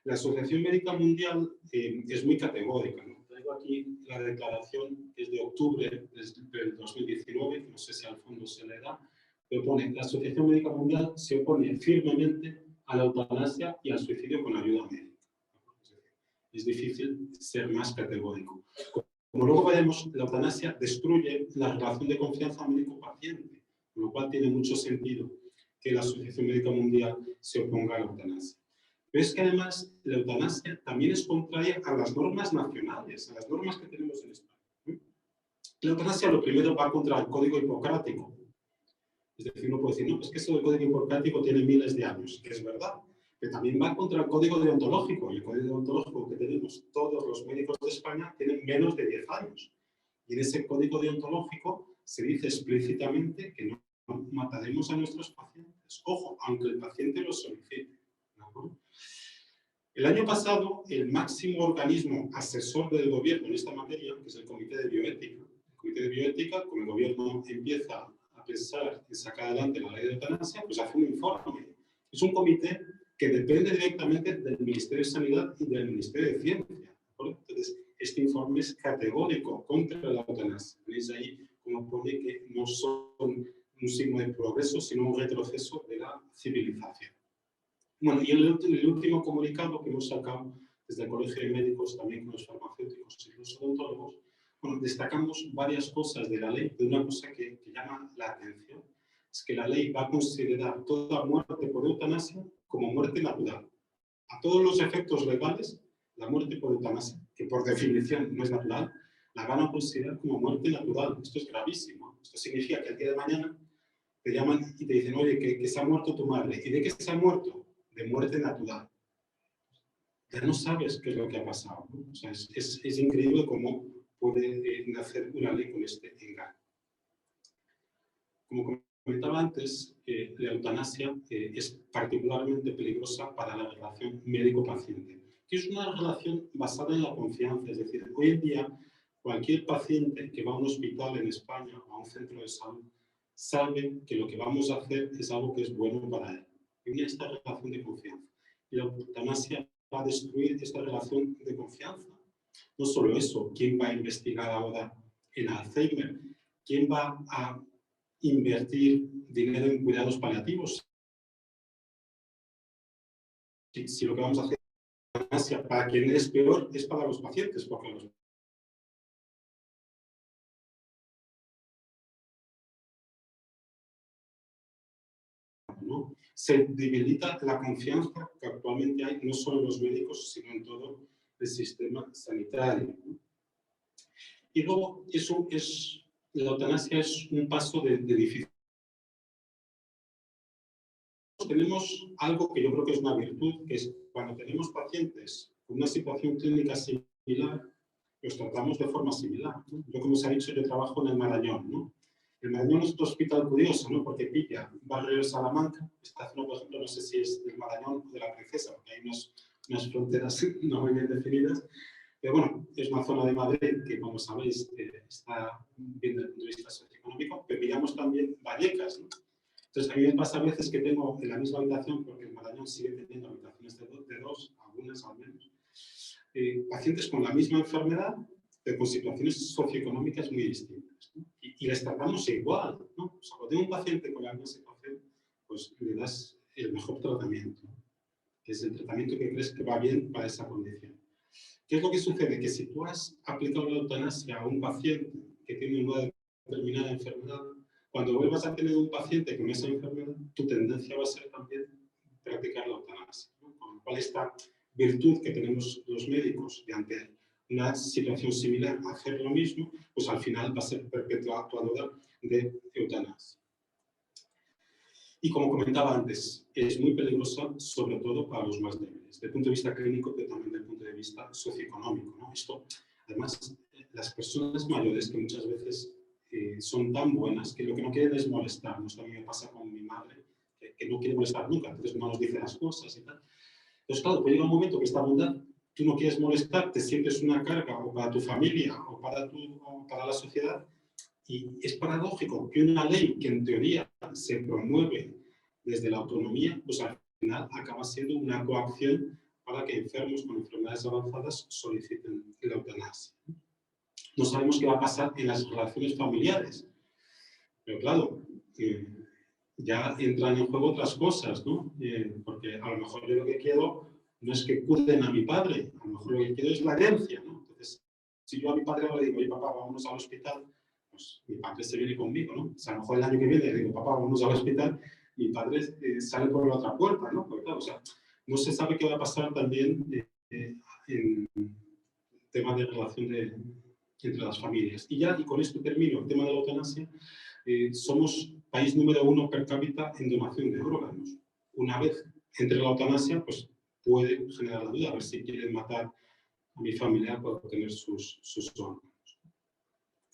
La Asociación Médica Mundial es muy categórica, ¿no? Traigo aquí la declaración que es de octubre del 2019, que no sé si al fondo se le da, pero pone, la Asociación Médica Mundial se opone firmemente a la eutanasia y al suicidio con ayuda médica. Es difícil ser más categórico. Como luego veremos, la eutanasia destruye la relación de confianza médico-paciente, con lo cual tiene mucho sentido que la Asociación Médica Mundial se oponga a la eutanasia. Pero es que además la eutanasia también es contraria a las normas nacionales, a las normas que tenemos en España. La eutanasia lo primero va contra el Código Hipocrático. Es decir, uno puede decir, no, es que eso del Código Hipocrático tiene miles de años, que es verdad, pero también va contra el Código Deontológico, y el Código Deontológico que tenemos todos los médicos de España tienen menos de 10 años. Y en ese Código Deontológico se dice explícitamente que no mataremos a nuestros pacientes. Ojo, aunque el paciente lo solicite, ¿no? El año pasado, el máximo organismo asesor del gobierno en esta materia, que es el Comité de Bioética, como el gobierno empieza a pensar en sacar adelante la ley de eutanasia, pues hace un informe. Es un comité que depende directamente del Ministerio de Sanidad y del Ministerio de Ciencia. Entonces, este informe es categórico contra la eutanasia. Veis ahí como pone que no son un signo de progreso, sino un retroceso de la civilización. Bueno, y el último comunicado que hemos sacado desde el Colegio de Médicos, también con los farmacéuticos y los odontólogos, bueno, destacamos varias cosas de la ley, pero una cosa que llama la atención es que la ley va a considerar toda muerte por eutanasia como muerte natural. A todos los efectos legales, la muerte por eutanasia, que por definición no es natural, la van a considerar como muerte natural. Esto es gravísimo. Esto significa que el día de mañana te llaman y te dicen, oye, que se ha muerto tu madre. ¿Y de qué se ha muerto? De muerte natural. Ya no sabes qué es lo que ha pasado, ¿no? O sea, es increíble cómo puede nacer una ley con este engaño. Como comentaba antes, la eutanasia es particularmente peligrosa para la relación médico-paciente, que es una relación basada en la confianza. Es decir, hoy en día cualquier paciente que va a un hospital en España o a un centro de salud sabe que lo que vamos a hacer es algo que es bueno para él. Y esta relación de confianza. Y la eutanasia va a destruir esta relación de confianza. No solo eso, ¿quién va a investigar ahora en Alzheimer? ¿Quién va a invertir dinero en cuidados paliativos? Si lo que vamos a hacer es eutanasia, para quien es peor es para los pacientes, porque los ¿no? Se debilita la confianza que actualmente hay, no solo en los médicos, sino en todo el sistema sanitario. Y luego, la eutanasia es un paso de difícil. Tenemos algo que yo creo que es una virtud, que es cuando tenemos pacientes con una situación clínica similar, los tratamos de forma similar, ¿no? Yo, como os he dicho, yo trabajo en el Marañón, ¿no? El Marañón es un hospital curioso, ¿no? Porque pilla barrio de Salamanca. Esta zona, por ejemplo, no sé si es del Marañón o de la Princesa, porque hay unas fronteras no muy bien definidas. Pero bueno, es una zona de Madrid que, como sabéis, está bien desde el punto de vista socioeconómico, pero pillamos también Vallecas, ¿no? Entonces, a mí me pasa a veces que tengo en la misma habitación, porque el Marañón sigue teniendo habitaciones de dos, algunas al menos, pacientes con la misma enfermedad, pero con situaciones socioeconómicas muy distintas, ¿no? Y les tratamos igual, ¿no? O sea, cuando tengo un paciente con la misma situación, pues le das el mejor tratamiento, ¿no? Que es el tratamiento que crees que va bien para esa condición. ¿Qué es lo que sucede? Que si tú has aplicado la eutanasia a un paciente que tiene una determinada enfermedad, cuando vuelvas a tener un paciente con esa enfermedad, tu tendencia va a ser también practicar la eutanasia, ¿no? Con lo cual, esta virtud que tenemos los médicos de ante una situación similar, hacer lo mismo, pues al final va a ser perpetuadora de eutanasia. Y como comentaba antes, es muy peligrosa, sobre todo para los más débiles, desde el punto de vista clínico, pero también desde el punto de vista socioeconómico, ¿no? Esto, además, las personas mayores que muchas veces son tan buenas que lo que no quieren es molestar. ¿No? Esto a mí me pasa con mi madre, que no quiere molestar nunca, entonces no nos dice las cosas y tal. Entonces, claro, puede llegar un momento que esta bondad, tú no quieres molestar, te sientes una carga o para tu familia o para la sociedad. Y es paradójico que una ley que en teoría se promueve desde la autonomía, pues al final acaba siendo una coacción para que enfermos con enfermedades avanzadas soliciten la eutanasia. No sabemos qué va a pasar en las relaciones familiares, pero claro, ya entran en juego otras cosas, ¿no? Porque a lo mejor yo lo que quiero no es que cuiden a mi padre, a lo mejor lo que quiero es la herencia, ¿no? Entonces, si yo a mi padre le digo, oye papá, vámonos al hospital, pues mi padre se viene conmigo, ¿no? O sea, a lo mejor el año que viene le digo, papá, vámonos al hospital, mi padre sale por la otra puerta, ¿no? Porque claro, o sea, no se sabe qué va a pasar también en tema de relación entre las familias. Y con esto termino el tema de la eutanasia. Somos país número 1 per cápita en donación de órganos. Una vez entre la eutanasia, pues puede generar la duda, a ver si quieren matar a mi familiar para obtener sus órganos.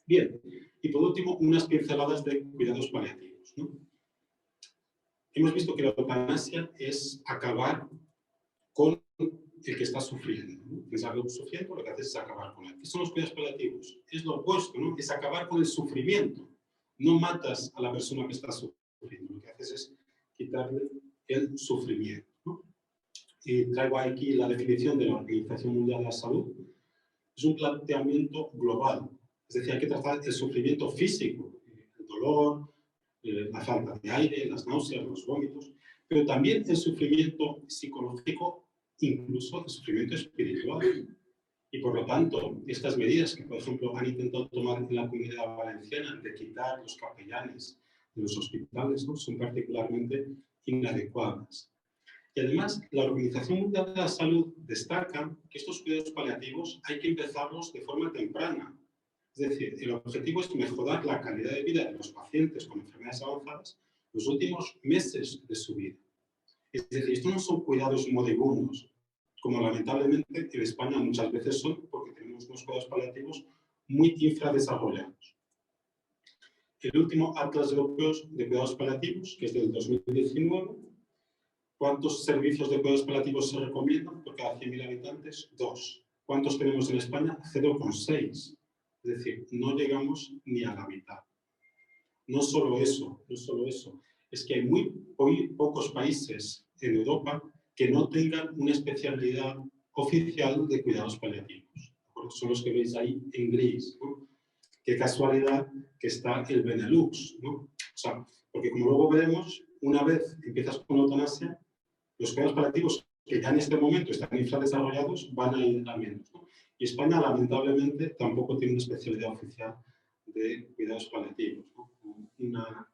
Bien, y por último, unas pinceladas de cuidados paliativos, ¿no? Hemos visto que la eutanasia es acabar con el que está sufriendo, ¿no? Es algo sufriendo, lo que hace es acabar con él. ¿Qué son los cuidados paliativos? Es lo opuesto, ¿no? Es acabar con el sufrimiento. No matas a la persona que está sufriendo, lo que haces es quitarle el sufrimiento, ¿no? Y traigo aquí la definición de la Organización Mundial de la Salud. Es un planteamiento global, es decir, hay que tratar el sufrimiento físico, el dolor, la falta de aire, las náuseas, los vómitos, pero también el sufrimiento psicológico, incluso el sufrimiento espiritual. Y por lo tanto, estas medidas que, por ejemplo, han intentado tomar en la Comunidad Valenciana de quitar los capellanes de los hospitales, ¿no?, son particularmente inadecuadas. Y además, la Organización Mundial de la Salud destaca que estos cuidados paliativos hay que empezarlos de forma temprana. Es decir, el objetivo es mejorar la calidad de vida de los pacientes con enfermedades avanzadas los últimos meses de su vida. Es decir, estos no son cuidados moribundos, como lamentablemente en España muchas veces son, porque tenemos unos cuidados paliativos muy infradesarrollados. El último Atlas Europeo de Cuidados Paliativos, que es del 2019, ¿cuántos servicios de cuidados paliativos se recomiendan por cada 100.000 habitantes? 2. ¿Cuántos tenemos en España? 0,6. Es decir, no llegamos ni a la mitad. No solo eso, es que hay muy pocos países en Europa que no tengan una especialidad oficial de cuidados paliativos. Son los que veis ahí en gris, ¿no? Qué casualidad que está el Benelux, ¿no? O sea, porque como luego veremos, una vez empiezas con la eutanasia, los cuidados paliativos que ya en este momento están infradesarrollados van a ir a menos, ¿no? Y España, lamentablemente, tampoco tiene una especialidad oficial de cuidados paliativos, ¿no? Una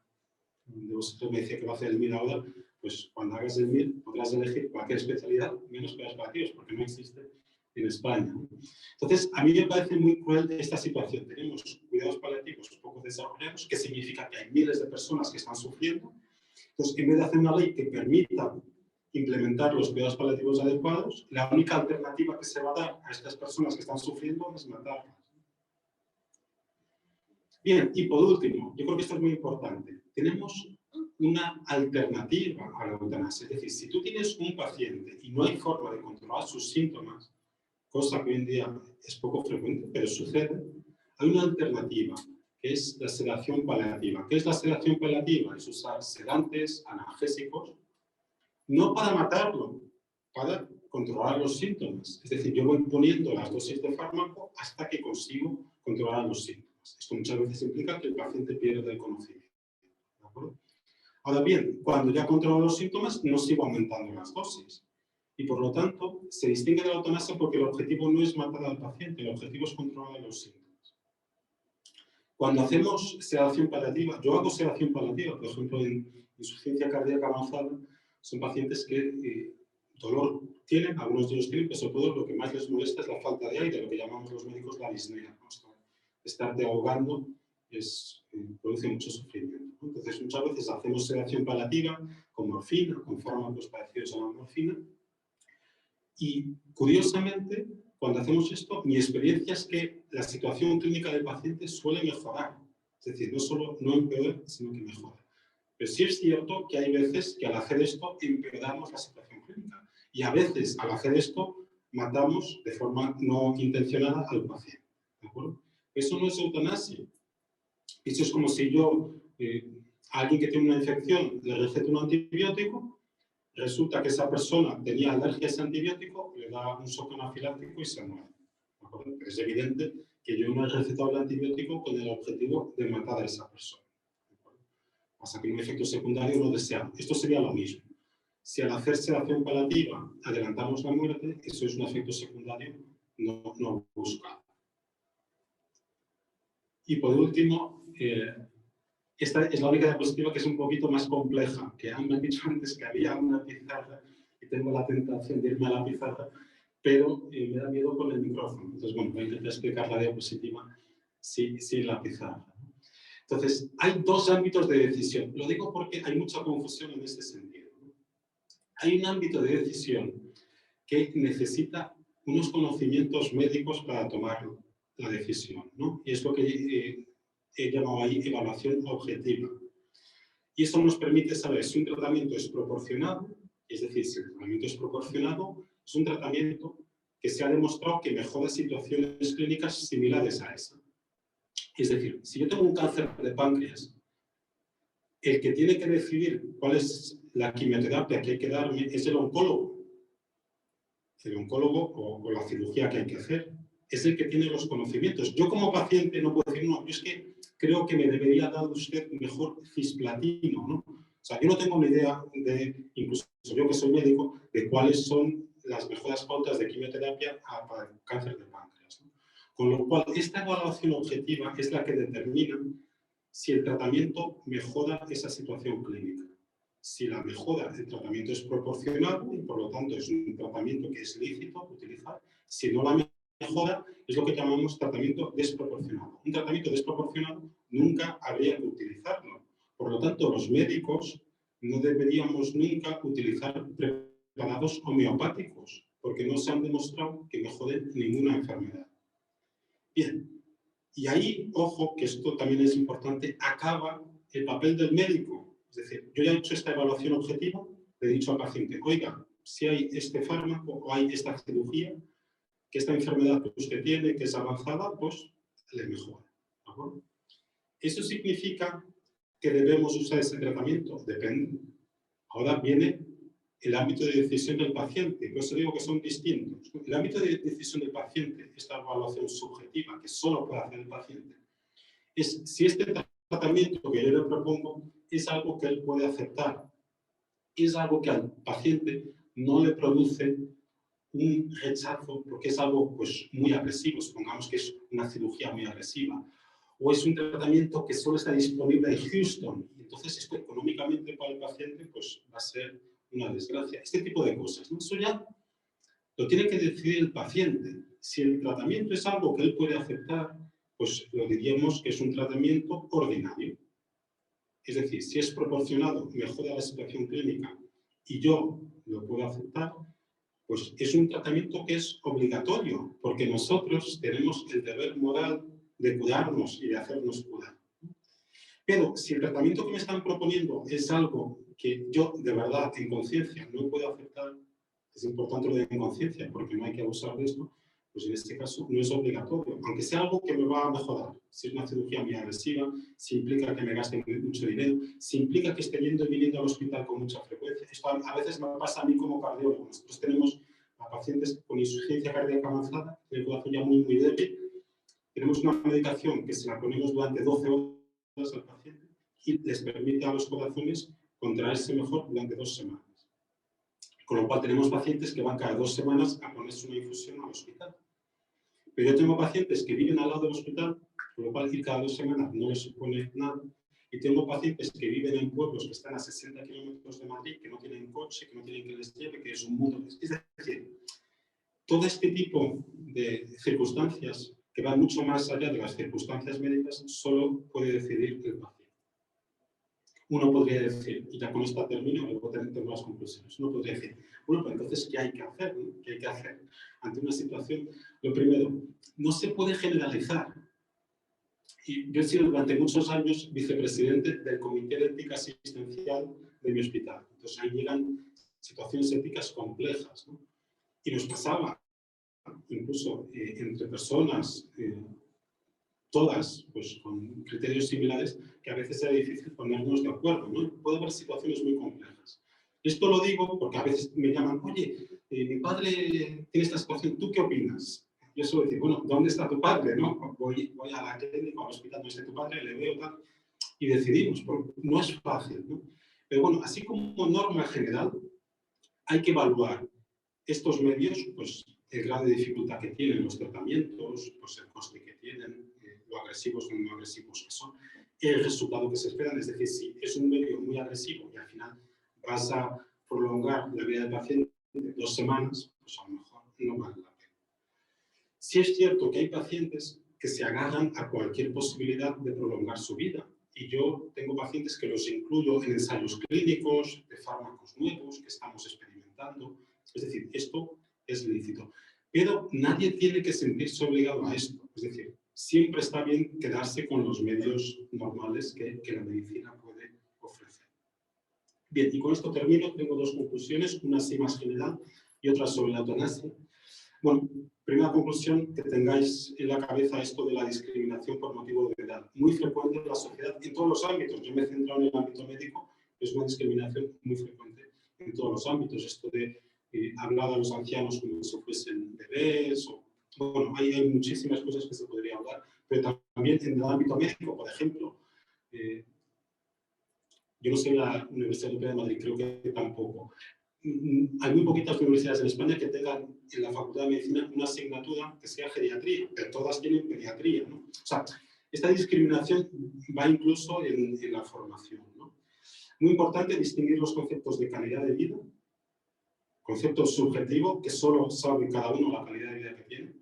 de vosotros me decía que va a hacer el MIR ahora, pues cuando hagas el MIR podrás elegir cualquier especialidad menos cuidados paliativos, porque no existe en España, ¿no? Entonces, a mí me parece muy cruel esta situación. Tenemos cuidados paliativos poco desarrollados, que significa que hay miles de personas que están sufriendo. Entonces, en vez de hacer una ley que permita implementar los cuidados paliativos adecuados, la única alternativa que se va a dar a estas personas que están sufriendo es matarlas. Bien, y por último, yo creo que esto es muy importante. Tenemos una alternativa a la eutanasia. Es decir, si tú tienes un paciente y no hay forma de controlar sus síntomas, cosa que hoy en día es poco frecuente, pero sucede, hay una alternativa, que es la sedación paliativa. ¿Qué es la sedación paliativa? Es usar sedantes, analgésicos, no para matarlo, para controlar los síntomas. Es decir, yo voy poniendo las dosis de fármaco hasta que consigo controlar los síntomas. Esto muchas veces implica que el paciente pierde el conocimiento. ¿De acuerdo? Ahora bien, cuando ya controlo los síntomas, no sigo aumentando las dosis. Y por lo tanto, se distingue de la eutanasia porque el objetivo no es matar al paciente, el objetivo es controlar los síntomas. Cuando hacemos sedación paliativa, yo hago sedación paliativa, por ejemplo, en insuficiencia cardíaca avanzada, son pacientes que dolor tienen, algunos de ellos tienen, pero sobre todo lo que más les molesta es la falta de aire, lo que llamamos los médicos la disnea, ¿no? Estarte ahogando produce mucho sufrimiento, ¿no? Entonces, muchas veces hacemos sedación paliativa con morfina, con fármacos parecidos a la morfina, y curiosamente, cuando hacemos esto, mi experiencia es que la situación clínica del paciente suele mejorar. Es decir, no solo no empeora, sino que mejora. Pero sí es cierto que hay veces que al hacer esto empeoramos la situación clínica. Y a veces al hacer esto matamos de forma no intencionada al paciente. ¿De acuerdo? Eso no es eutanasia. Eso es como si yo, a alguien que tiene una infección, le receto un antibiótico, resulta que esa persona tenía alergia a ese antibiótico, le da un shock anafiláctico y se muere. ¿De acuerdo? Pero es evidente que yo no he recetado el antibiótico con el objetivo de matar a esa persona. Pasa que un efecto secundario no deseado. Esto sería lo mismo. Si al hacer sedación paliativa adelantamos la muerte, eso es un efecto secundario no buscado. Y por último, esta es la única diapositiva que es un poquito más compleja, que me han dicho antes que había una pizarra y tengo la tentación de irme a la pizarra, pero me da miedo con el micrófono. Entonces, bueno, voy a intentar explicar la diapositiva sin la pizarra. Entonces, hay dos ámbitos de decisión. Lo digo porque hay mucha confusión en este sentido. Hay un ámbito de decisión que necesita unos conocimientos médicos para tomar la decisión, ¿no? Y es lo que he llamado ahí evaluación objetiva. Y esto nos permite saber si un tratamiento es proporcionado, es decir, si el tratamiento es proporcionado, es un tratamiento que se ha demostrado que mejora situaciones clínicas similares a esa. Es decir, si yo tengo un cáncer de páncreas, el que tiene que decidir cuál es la quimioterapia que hay que darme es el oncólogo. El oncólogo o la cirugía que hay que hacer es el que tiene los conocimientos. Yo como paciente no puedo decir, no, yo es que creo que me debería dar usted mejor cisplatino, ¿no? O sea, yo no tengo ni idea de, incluso yo que soy médico, de cuáles son las mejores pautas de quimioterapia para el cáncer de páncreas. Con lo cual, esta evaluación objetiva es la que determina si el tratamiento mejora esa situación clínica. Si la mejora del tratamiento es proporcionado y por lo tanto es un tratamiento que es lícito utilizar. Si no la mejora, es lo que llamamos tratamiento desproporcionado. Un tratamiento desproporcionado nunca habría que utilizarlo. Por lo tanto, los médicos no deberíamos nunca utilizar preparados homeopáticos, porque no se han demostrado que mejoren ninguna enfermedad. Bien, y ahí, ojo, que esto también es importante, acaba el papel del médico. Es decir, yo ya he hecho esta evaluación objetiva, le he dicho al paciente, oiga, si hay este fármaco o hay esta cirugía, que esta enfermedad que usted tiene, que es avanzada, pues le mejora. ¿De acuerdo? ¿Eso significa que debemos usar ese tratamiento? Depende. Ahora viene el ámbito de decisión del paciente, por eso digo que son distintos. El ámbito de decisión del paciente, esta evaluación subjetiva que solo puede hacer el paciente, es si este tratamiento que yo le propongo es algo que él puede aceptar, es algo que al paciente no le produce un rechazo porque es algo pues, muy agresivo, supongamos que es una cirugía muy agresiva, o es un tratamiento que solo está disponible en Houston, y entonces esto económicamente para el paciente pues, va a ser una desgracia. Este tipo de cosas, ¿no? Eso ya lo tiene que decidir el paciente. Si el tratamiento es algo que él puede aceptar, pues lo diríamos que es un tratamiento ordinario. Es decir, si es proporcionado, mejora la situación clínica y yo lo puedo aceptar, pues es un tratamiento que es obligatorio, porque nosotros tenemos el deber moral de cuidarnos y de hacernos cuidar. Pero si el tratamiento que me están proponiendo es algo que yo de verdad en conciencia no puedo aceptar, es importante lo de en conciencia porque no hay que abusar de esto, pues en este caso no es obligatorio, aunque sea algo que me va a mejorar. Si es una cirugía muy agresiva, si implica que me gaste mucho dinero, si implica que esté yendo y viniendo al hospital con mucha frecuencia. Esto a veces me pasa a mí como cardiólogo. Nosotros tenemos a pacientes con insuficiencia cardíaca avanzada, el corazón ya muy débil. Tenemos una medicación que se la ponemos durante 12 horas al paciente y les permite a los corazones contraerse mejor durante 2 semanas. Con lo cual tenemos pacientes que van cada 2 semanas a ponerse una infusión al hospital. Pero yo tengo pacientes que viven al lado del hospital, con lo cual ir cada 2 semanas no les supone nada. Y tengo pacientes que viven en pueblos que están a 60 kilómetros de Madrid, que no tienen coche, que no tienen que les lleve, que es un mundo. Es decir, todo este tipo de circunstancias que van mucho más allá de las circunstancias médicas, solo puede decidir el paciente. Uno podría decir, y ya con esta termino, luego tengo las conclusiones, uno podría decir, bueno, pues entonces, ¿qué hay que hacer? ¿No? ¿Qué hay que hacer ante una situación? Lo primero, no se puede generalizar. Y yo he sido durante muchos años vicepresidente del Comité de Ética Asistencial de mi hospital. Entonces ahí llegan situaciones éticas complejas, ¿no? Y nos pasaba, incluso entre personas, todas pues, con criterios similares, que a veces era difícil ponernos de acuerdo, ¿no? Puede haber situaciones muy complejas. Esto lo digo porque a veces me llaman, oye, mi padre tiene esta situación, ¿tú qué opinas? Yo suelo decir, bueno, ¿dónde está tu padre? ¿No? Voy a la clínica, al hospital, ¿dónde está tu padre? Le veo tal, y decidimos, porque no es fácil, ¿no? Pero bueno, así como norma general, hay que evaluar estos medios, pues el grado de dificultad que tienen los tratamientos, pues el coste que tienen, lo agresivos o no agresivos que son, el resultado que se esperan. Es decir, si es un medio muy agresivo y al final vas a prolongar la vida del paciente 2 semanas, pues a lo mejor no vale la pena. Sí es cierto que hay pacientes que se agarran a cualquier posibilidad de prolongar su vida. Y yo tengo pacientes que los incluyo en ensayos clínicos, de fármacos nuevos que estamos experimentando. Es decir, esto es lícito. Pero nadie tiene que sentirse obligado a esto. Es decir, siempre está bien quedarse con los medios normales que la medicina puede ofrecer. Bien, y con esto termino. Tengo 2 conclusiones, una así más general y otra sobre la eutanasia. Bueno, primera conclusión, que tengáis en la cabeza esto de la discriminación por motivo de edad. Muy frecuente en la sociedad, en todos los ámbitos. Yo me he centrado en el ámbito médico, es una discriminación muy frecuente en todos los ámbitos. Esto de hablar a los ancianos como si fuesen bebés, o, bueno, hay muchísimas cosas que se podría hablar, pero también en el ámbito médico, por ejemplo. Yo no sé la Universidad Europea de Madrid, creo que tampoco. hay muy poquitas universidades en España que tengan en la Facultad de Medicina una asignatura que sea geriatría, pero todas tienen pediatría, ¿no? O sea, esta discriminación va incluso en la formación, ¿no? Muy importante distinguir los conceptos de calidad de vida, concepto subjetivo, que solo sabe cada uno la calidad de vida que tiene,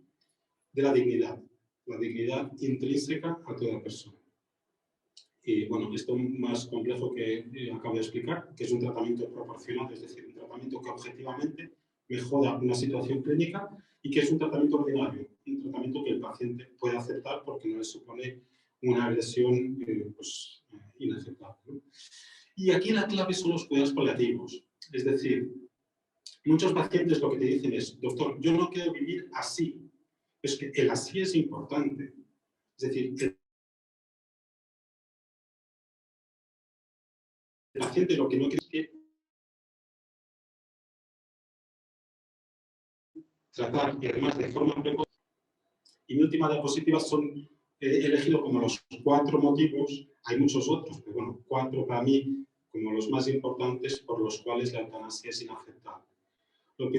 de la dignidad intrínseca a toda persona. Y bueno, esto más complejo que acabo de explicar, que es un tratamiento proporcional, es decir, un tratamiento que objetivamente mejora una situación clínica y que es un tratamiento ordinario, un tratamiento que el paciente puede aceptar porque no le supone una agresión inaceptable, ¿no? Y aquí la clave son los cuidados paliativos, es decir, muchos pacientes lo que te dicen es, doctor, yo no quiero vivir así, es que el así es importante, es decir, el paciente lo que no quiere es que tratar, y además de forma precoz. Y mi última diapositiva son, he elegido como los 4 motivos, hay muchos otros, pero bueno, 4 para mí como los más importantes por los cuales la eutanasia es inaceptable. Lo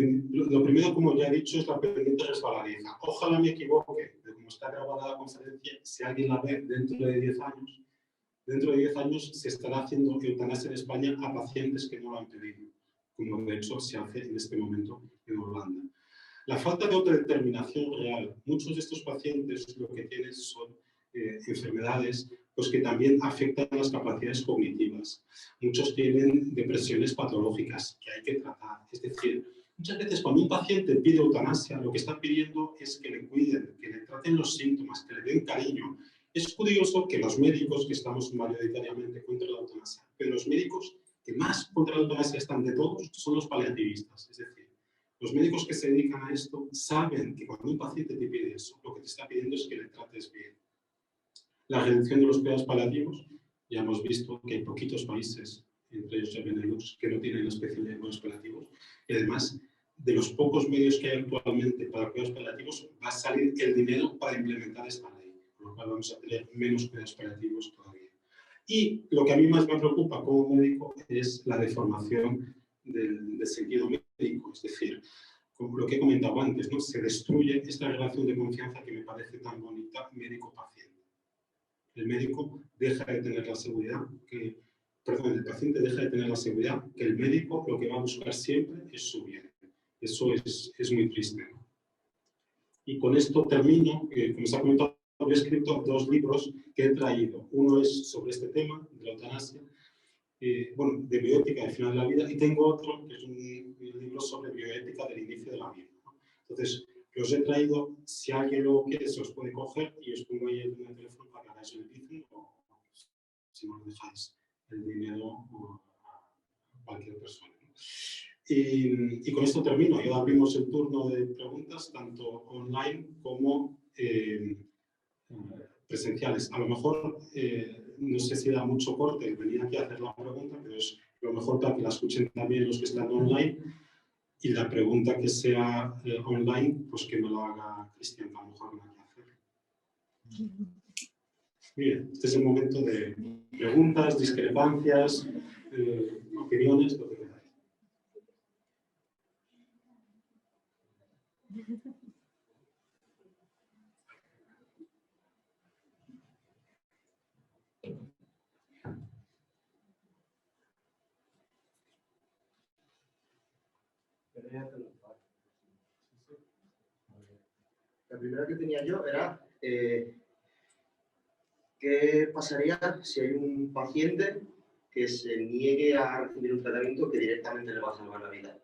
primero, como ya he dicho, es la pendiente resbaladiza. Ojalá me equivoque, pero como está grabada la conferencia, si alguien la ve dentro de 10 años se estará haciendo eutanasia en España a pacientes que no lo han pedido, como de hecho se hace en este momento en Holanda. La falta de autodeterminación real. Muchos de estos pacientes lo que tienen son enfermedades pues, que también afectan las capacidades cognitivas. Muchos tienen depresiones patológicas que hay que tratar. Es decir, muchas veces cuando un paciente pide eutanasia, lo que está pidiendo es que le cuiden, que le traten los síntomas, que le den cariño. Es curioso que los médicos, que estamos mayoritariamente contra la eutanasia, pero los médicos que más contra la eutanasia están de todos son los paliativistas. Es decir, los médicos que se dedican a esto saben que cuando un paciente te pide eso, lo que te está pidiendo es que le trates bien. La reducción de los cuidados paliativos, ya hemos visto que hay poquitos países, entre ellos el Benelux, que no tienen la especialidad de cuidados paliativos, y además, de los pocos medios que hay actualmente para cuidados paliativos, va a salir el dinero para implementar esta ley, con lo cual vamos a tener menos cuidados paliativos todavía. Y lo que a mí más me preocupa como médico es la deformación del sentido médico, es decir, como lo que he comentado antes, ¿no? Se destruye esta relación de confianza que me parece tan bonita médico-paciente. El médico deja de tener la seguridad el paciente deja de tener la seguridad que el médico lo que va a buscar siempre es su bien. Eso es muy triste, ¿no? Y con esto termino, como se ha comentado, he escrito 2 libros que he traído. Uno es sobre este tema de la eutanasia, de bioética del final de la vida, y tengo otro que es un libro sobre bioética del inicio de la vida, ¿no? Entonces, los he traído, si alguien lo quiere, se los puede coger y os pongo ahí el número de teléfono para que hagáis el Bizum, o si no lo dejáis el dinero a cualquier persona, ¿no? Y con esto termino. Y ahora abrimos el turno de preguntas, tanto online como presenciales. A lo mejor, no sé si da mucho corte venir aquí a hacer la pregunta, pero es lo mejor para que la escuchen también los que están online. Y la pregunta que sea online, pues que me lo haga Cristian, que a lo mejor no hay que hacer. Bien, este es el momento de preguntas, discrepancias, opiniones, lo que queráis. La primera que tenía yo era ¿qué pasaría si hay un paciente que se niegue a recibir un tratamiento que directamente le va a salvar la vida?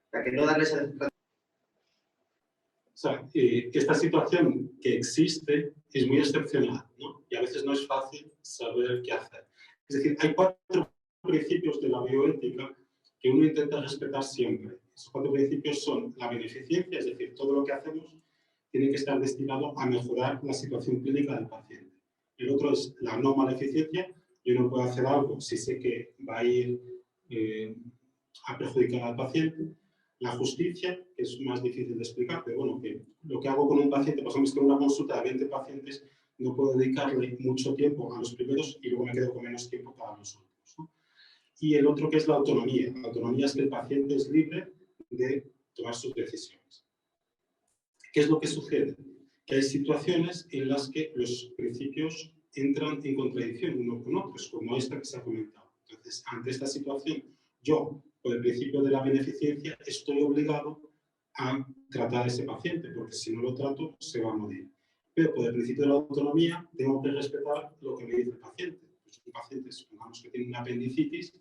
O sea, que no darle ese tratamiento. O sea, esta situación que existe es muy excepcional, ¿no? Y a veces no es fácil saber qué hacer. Es decir, hay 4 principios de la bioética que uno intenta respetar siempre. Esos 4 principios son la beneficencia, es decir, todo lo que hacemos tiene que estar destinado a mejorar la situación clínica del paciente. El otro es la no maleficencia. Yo no puedo hacer algo si sé que va a ir a perjudicar al paciente. La justicia, que es más difícil de explicar, pero bueno, que lo que hago con un paciente, por ejemplo, es que en una consulta de 20 pacientes, no puedo dedicarle mucho tiempo a los primeros y luego me quedo con menos tiempo para los otros, ¿no? Y el otro, que es la autonomía. La autonomía es que el paciente es libre de tomar sus decisiones. ¿Qué es lo que sucede? Que hay situaciones en las que los principios entran en contradicción uno con otros, como esta que se ha comentado. Entonces, ante esta situación, yo, por el principio de la beneficencia, estoy obligado a tratar a ese paciente, porque si no lo trato, se va a morir. Pero por el principio de la autonomía, tengo que respetar lo que me dice el paciente. Pues un paciente, supongamos que tiene una apendicitis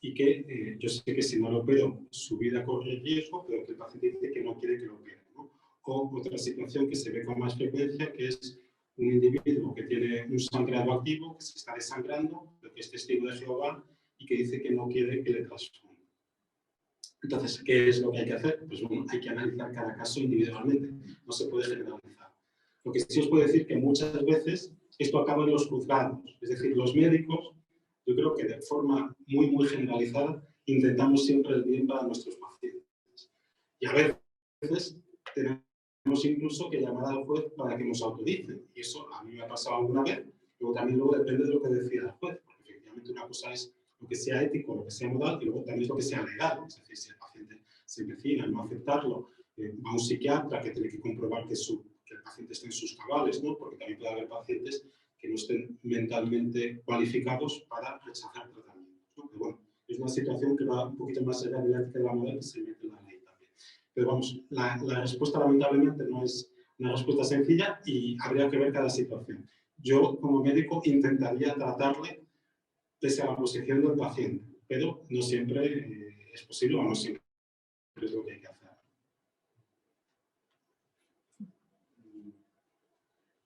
y que yo sé que si no lo opero, su vida corre riesgo, pero que el paciente dice que no quiere que lo opere, ¿no? O otra situación que se ve con más frecuencia, que es un individuo que tiene un sangrado activo, que se está desangrando, pero que es testigo de Jehová y que dice que no quiere que le transfunda. Entonces, ¿qué es lo que hay que hacer? Pues bueno, hay que analizar cada caso individualmente, no se puede generalizar. Lo que sí os puedo decir que muchas veces esto acaba en los juzgados, es decir, los médicos, yo creo que de forma muy generalizada, intentamos siempre el bien para nuestros pacientes. Y a veces tenemos incluso que llamar al juez para que nos autoricen. Y eso a mí me ha pasado alguna vez. Luego también depende de lo que decida el juez. Porque efectivamente una cosa es lo que sea ético, lo que sea moral, y luego también es lo que sea legal. Es decir, si el paciente se empecina en no aceptarlo, va a un psiquiatra que tiene que comprobar que el paciente esté en sus cabales, ¿no? Porque también puede haber pacientes que no estén mentalmente cualificados para rechazar tratamientos, ¿no? Pero bueno, es una situación que va un poquito más allá de la ética de la moral, que se mete en la ley también. Pero vamos, la respuesta lamentablemente no es una respuesta sencilla y habría que ver cada situación. Yo, como médico, intentaría tratarle pese a la posición del paciente, pero no siempre es posible o no siempre es lo que hay que hacer.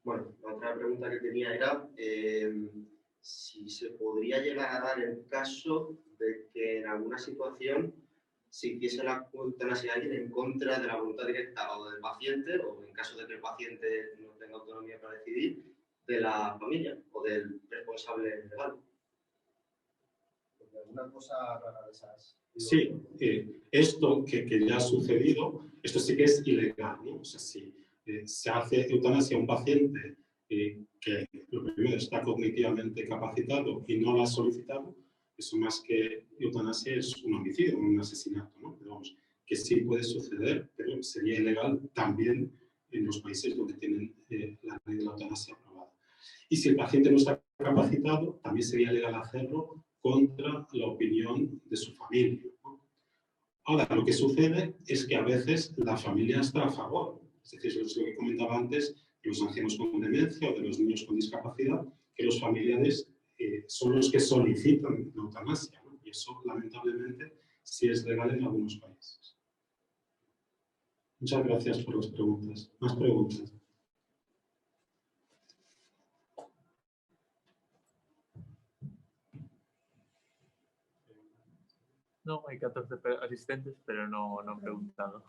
Bueno, la otra pregunta que tenía era si se podría llegar a dar el caso de que en alguna situación se hiciese la eutanasia de alguien en contra de la voluntad directa o del paciente, o en caso de que el paciente no tenga autonomía para decidir, de la familia o del responsable legal. Alguna cosa rara de esas. Sí, esto que ya ha sucedido, esto sí que es ilegal, ¿no? O sea, si se hace eutanasia a un paciente que lo primero está cognitivamente capacitado y no lo ha solicitado, eso más que eutanasia es un homicidio, un asesinato, ¿no? Pero vamos, que sí puede suceder, pero sería ilegal también en los países donde tienen la ley de la eutanasia aprobada. Y si el paciente no está capacitado, también sería legal hacerlo contra la opinión de su familia, ¿no? Ahora, lo que sucede es que a veces la familia está a favor. Es decir, es lo que comentaba antes, de los ancianos con demencia o de los niños con discapacidad, que los familiares son los que solicitan la eutanasia, ¿no? Y eso, lamentablemente, sí es legal en algunos países. Muchas gracias por las preguntas. ¿Más preguntas? No, hay 14 asistentes, pero no han preguntado.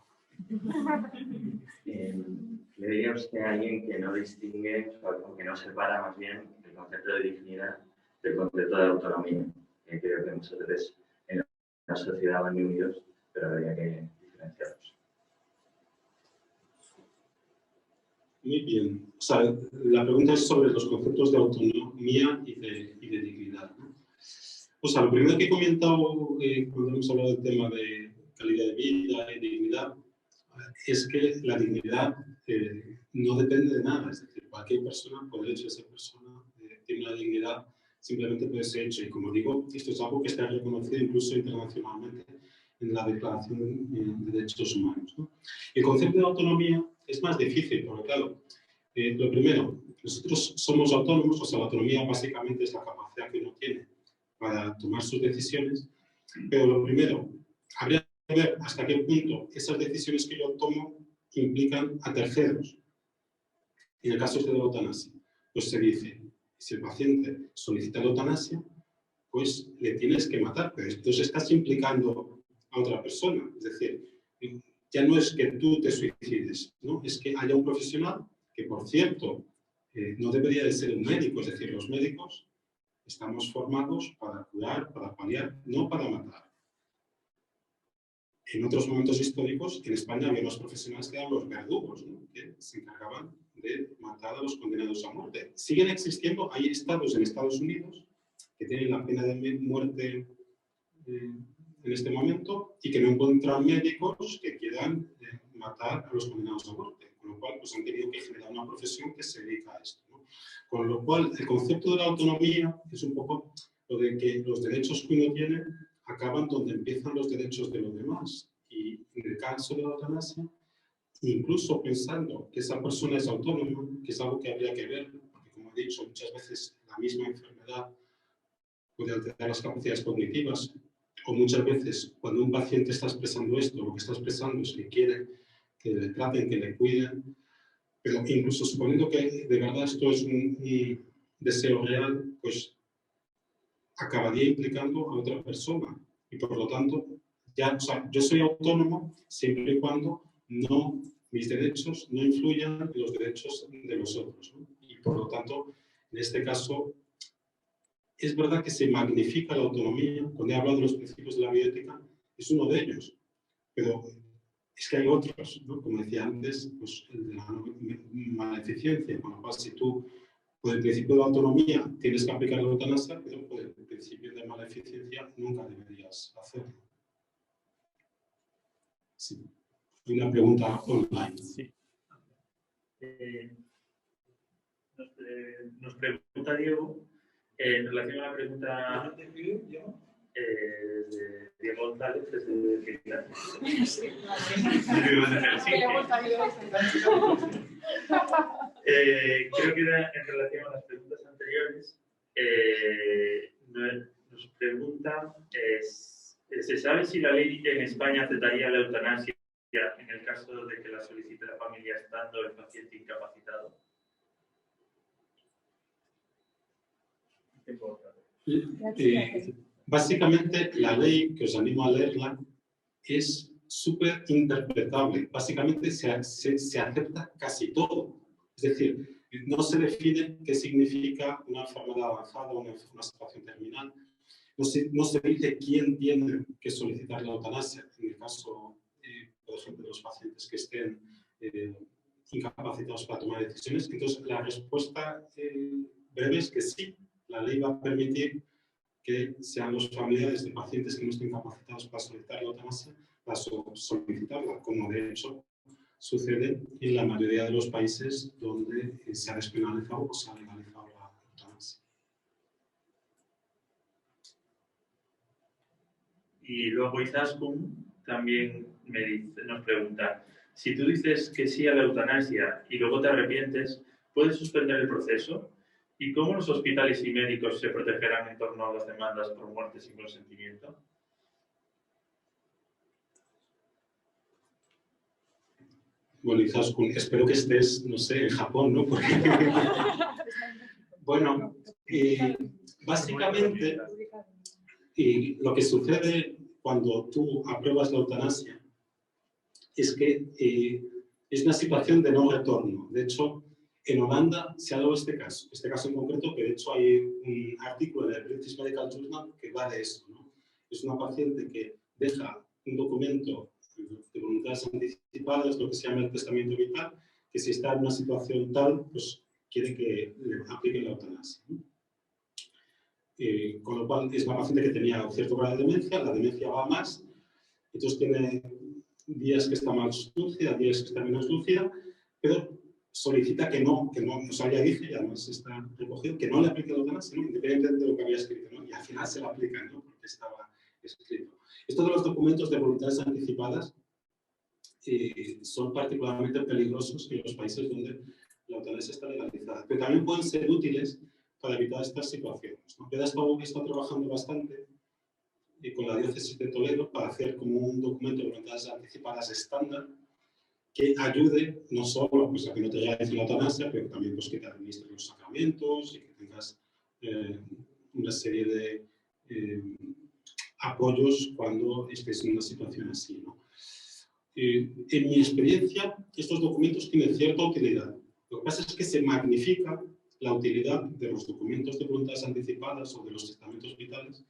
¿Le diría usted a alguien que no distingue, o que no separa más bien el concepto de dignidad del concepto de autonomía? Que creo que muchas veces en la sociedad van muy unidos, pero habría que diferenciarlos. Muy bien. O sea, la pregunta es sobre los conceptos de autonomía y de dignidad, ¿no? O sea, lo primero que he comentado cuando hemos hablado del tema de calidad de vida y dignidad es que la dignidad no depende de nada. Es decir, cualquier persona, por el hecho de ser persona, tiene una dignidad simplemente por ese hecho. Y como digo, esto es algo que está reconocido incluso internacionalmente en la Declaración de Derechos Humanos, ¿no? El concepto de autonomía es más difícil, porque claro, lo primero, nosotros somos autónomos, o sea, la autonomía básicamente es la capacidad que uno tiene para tomar sus decisiones, pero lo primero, habría que ver hasta qué punto esas decisiones que yo tomo implican a terceros. En el caso de la eutanasia, pues se dice, si el paciente solicita la eutanasia, pues le tienes que matar, pero entonces estás implicando a otra persona. Es decir, ya no es que tú te suicides, ¿no? Es que haya un profesional que, por cierto, no debería de ser un médico, es decir, los médicos estamos formados para curar, para paliar, no para matar. en otros momentos históricos, en España había unos profesionales que eran los verdugos, ¿no? Que se encargaban de matar a los condenados a muerte. Siguen existiendo, hay estados en Estados Unidos que tienen la pena de muerte en este momento y que no encuentran médicos que quieran matar a los condenados a muerte, con lo cual pues, han tenido que generar una profesión que se dedica a esto, ¿no? Con lo cual, el concepto de la autonomía es un poco lo de que los derechos que uno tiene acaban donde empiezan los derechos de los demás. Y en el caso de la eutanasia, incluso pensando que esa persona es autónoma, que es algo que habría que ver, porque como he dicho, muchas veces la misma enfermedad puede alterar las capacidades cognitivas, o muchas veces cuando un paciente está expresando esto, lo que está expresando es que quiere que le traten, que le cuiden, pero incluso suponiendo que de verdad esto es un deseo real, pues acabaría implicando a otra persona. Y por lo tanto, ya, o sea, yo soy autónomo siempre y cuando no, mis derechos no influyan en los derechos de los otros, ¿no? Y por lo tanto, en este caso, es verdad que se magnifica la autonomía. Cuando he hablado de los principios de la bioética, es uno de ellos. Pero es que hay otros, ¿no? Como decía antes, pues el de la maleficencia, con lo cual si tú, por el principio de la autonomía, tienes que aplicar la eutanasia, pero por el principio de maleficencia nunca deberías hacerlo. Sí. Hay una pregunta online. Sí. Nos pregunta Diego, en relación a la pregunta de Diego González, desde Finlandia. Creo que era en relación a las preguntas anteriores. Nos pregunta, ¿se sabe si la ley en España aceptaría la eutanasia en el caso de que la solicite la familia estando el paciente incapacitado? Básicamente, la ley, que os animo a leerla, es súper interpretable. Básicamente, se acepta casi todo. Es decir, no se define qué significa una enfermedad avanzada o una situación terminal. No se dice quién tiene que solicitar la eutanasia, en el caso, por ejemplo, de los pacientes que estén incapacitados para tomar decisiones. Entonces, la respuesta breve es que sí, la ley va a permitir que sean los familiares de pacientes que no estén capacitados para solicitar la eutanasia, para solicitarla, como de hecho sucede en la mayoría de los países donde se ha despenalizado o se ha legalizado la eutanasia. Y luego Izaskun también nos pregunta, si tú dices que sí a la eutanasia y luego te arrepientes, ¿puedes suspender el proceso? ¿Y cómo los hospitales y médicos se protegerán en torno a las demandas por muerte sin consentimiento? Bueno, Izaskun, espero que estés, no sé, en Japón, ¿no? Porque... Bueno, básicamente, lo que sucede cuando tú apruebas la eutanasia es que es una situación de no retorno. De hecho, en Holanda se ha dado este caso en concreto, que de hecho hay un artículo en el British Medical Journal que va de eso, ¿no? Es una paciente que deja un documento de voluntades anticipadas, lo que se llama el testamento vital, que si está en una situación tal, pues quiere que le apliquen la eutanasia, ¿no? Con lo cual es una paciente que tenía cierto grado de demencia, la demencia va más, entonces tiene días que está más lúcida, días que está menos lúcida, pero solicita que no, o sea, ya dije, y además está recogido, que no le aplique la eutanasia, ¿no? Independientemente de lo que había escrito, ¿no? Y al final se la aplican, ¿no? Porque estaba escrito. Estos de los documentos de voluntades anticipadas son particularmente peligrosos en los países donde la eutanasia está legalizada, pero también pueden ser útiles para evitar estas situaciones, ¿no? Yo he estado trabajando bastante con la diócesis de Toledo para hacer como un documento de voluntades anticipadas estándar que ayude no solo pues, a que no te realice la eutanasia, pero también pues, que te administren los sacramentos y que tengas una serie de apoyos cuando estés en una situación así, ¿no? En mi experiencia, estos documentos tienen cierta utilidad. Lo que pasa es que se magnifica la utilidad de los documentos de voluntades anticipadas o de los testamentos vitales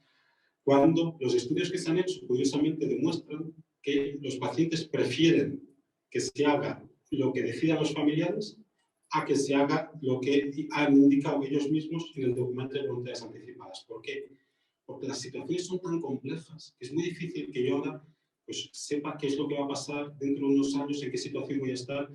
cuando los estudios que se han hecho, curiosamente, demuestran que los pacientes prefieren que se haga lo que decidan los familiares a que se haga lo que han indicado ellos mismos en el documento de voluntades anticipadas. ¿Por qué? Porque las situaciones son tan complejas que es muy difícil que yo ahora pues, sepa qué es lo que va a pasar dentro de unos años, en qué situación voy a estar.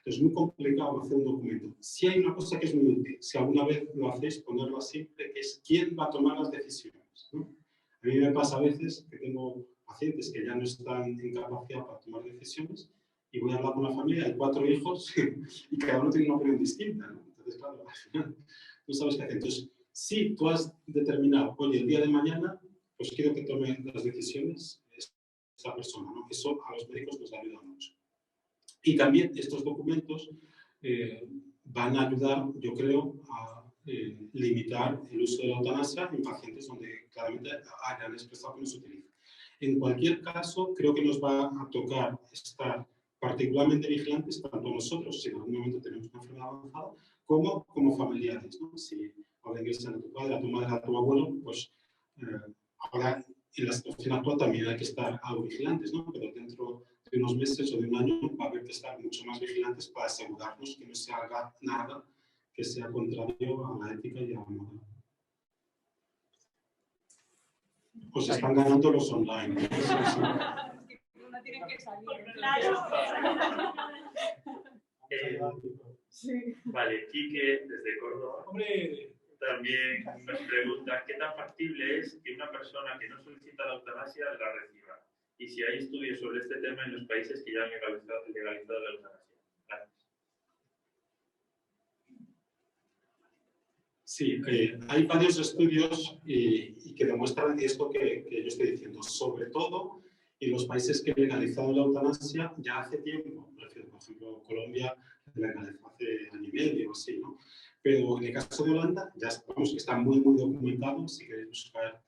Es muy complicado hacer un documento. Si hay una cosa que es muy útil, si alguna vez lo hacéis, ponerlo siempre, que es quién va a tomar las decisiones, ¿no? A mí me pasa a veces que tengo pacientes que ya no están en capacidad para tomar decisiones y voy a hablar con la familia, hay 4 hijos y cada uno tiene una opinión distinta, ¿no? Entonces, claro, al final no sabes qué hacer. Entonces, si tú has determinado, oye, el día de mañana, pues quiero que tome las decisiones esta persona, ¿no? Eso a los médicos nos ayuda mucho. Y también estos documentos van a ayudar, yo creo, a limitar el uso de la eutanasia en pacientes donde claramente hayan expresado que no se utiliza. En cualquier caso, creo que nos va a tocar estar particularmente vigilantes, tanto nosotros, si en algún momento tenemos una enfermedad avanzada, como familiares, ¿no? Si ahora ingresan a tu padre, a tu madre, a tu abuelo, pues ahora en la situación actual también hay que estar algo vigilantes, ¿no? Pero dentro de unos meses o de un año va a haber que estar mucho más vigilantes para asegurarnos que no se haga nada que sea contrario a la ética y a la moral. Pues están ganando los online. No tienen que salir. Vale, Quique, desde Córdoba, también nos pregunta qué tan factible es que una persona que no solicita la eutanasia la reciba y si hay estudios sobre este tema en los países que ya han legalizado la eutanasia. Gracias. Sí, hay varios estudios y que demuestran esto que yo estoy diciendo, sobre todo en los países que legalizaron la eutanasia ya hace tiempo. Por ejemplo, Colombia legalizó hace año y medio o así, ¿no? Pero en el caso de Holanda, ya vamos, está muy, muy documentado, si queréis buscar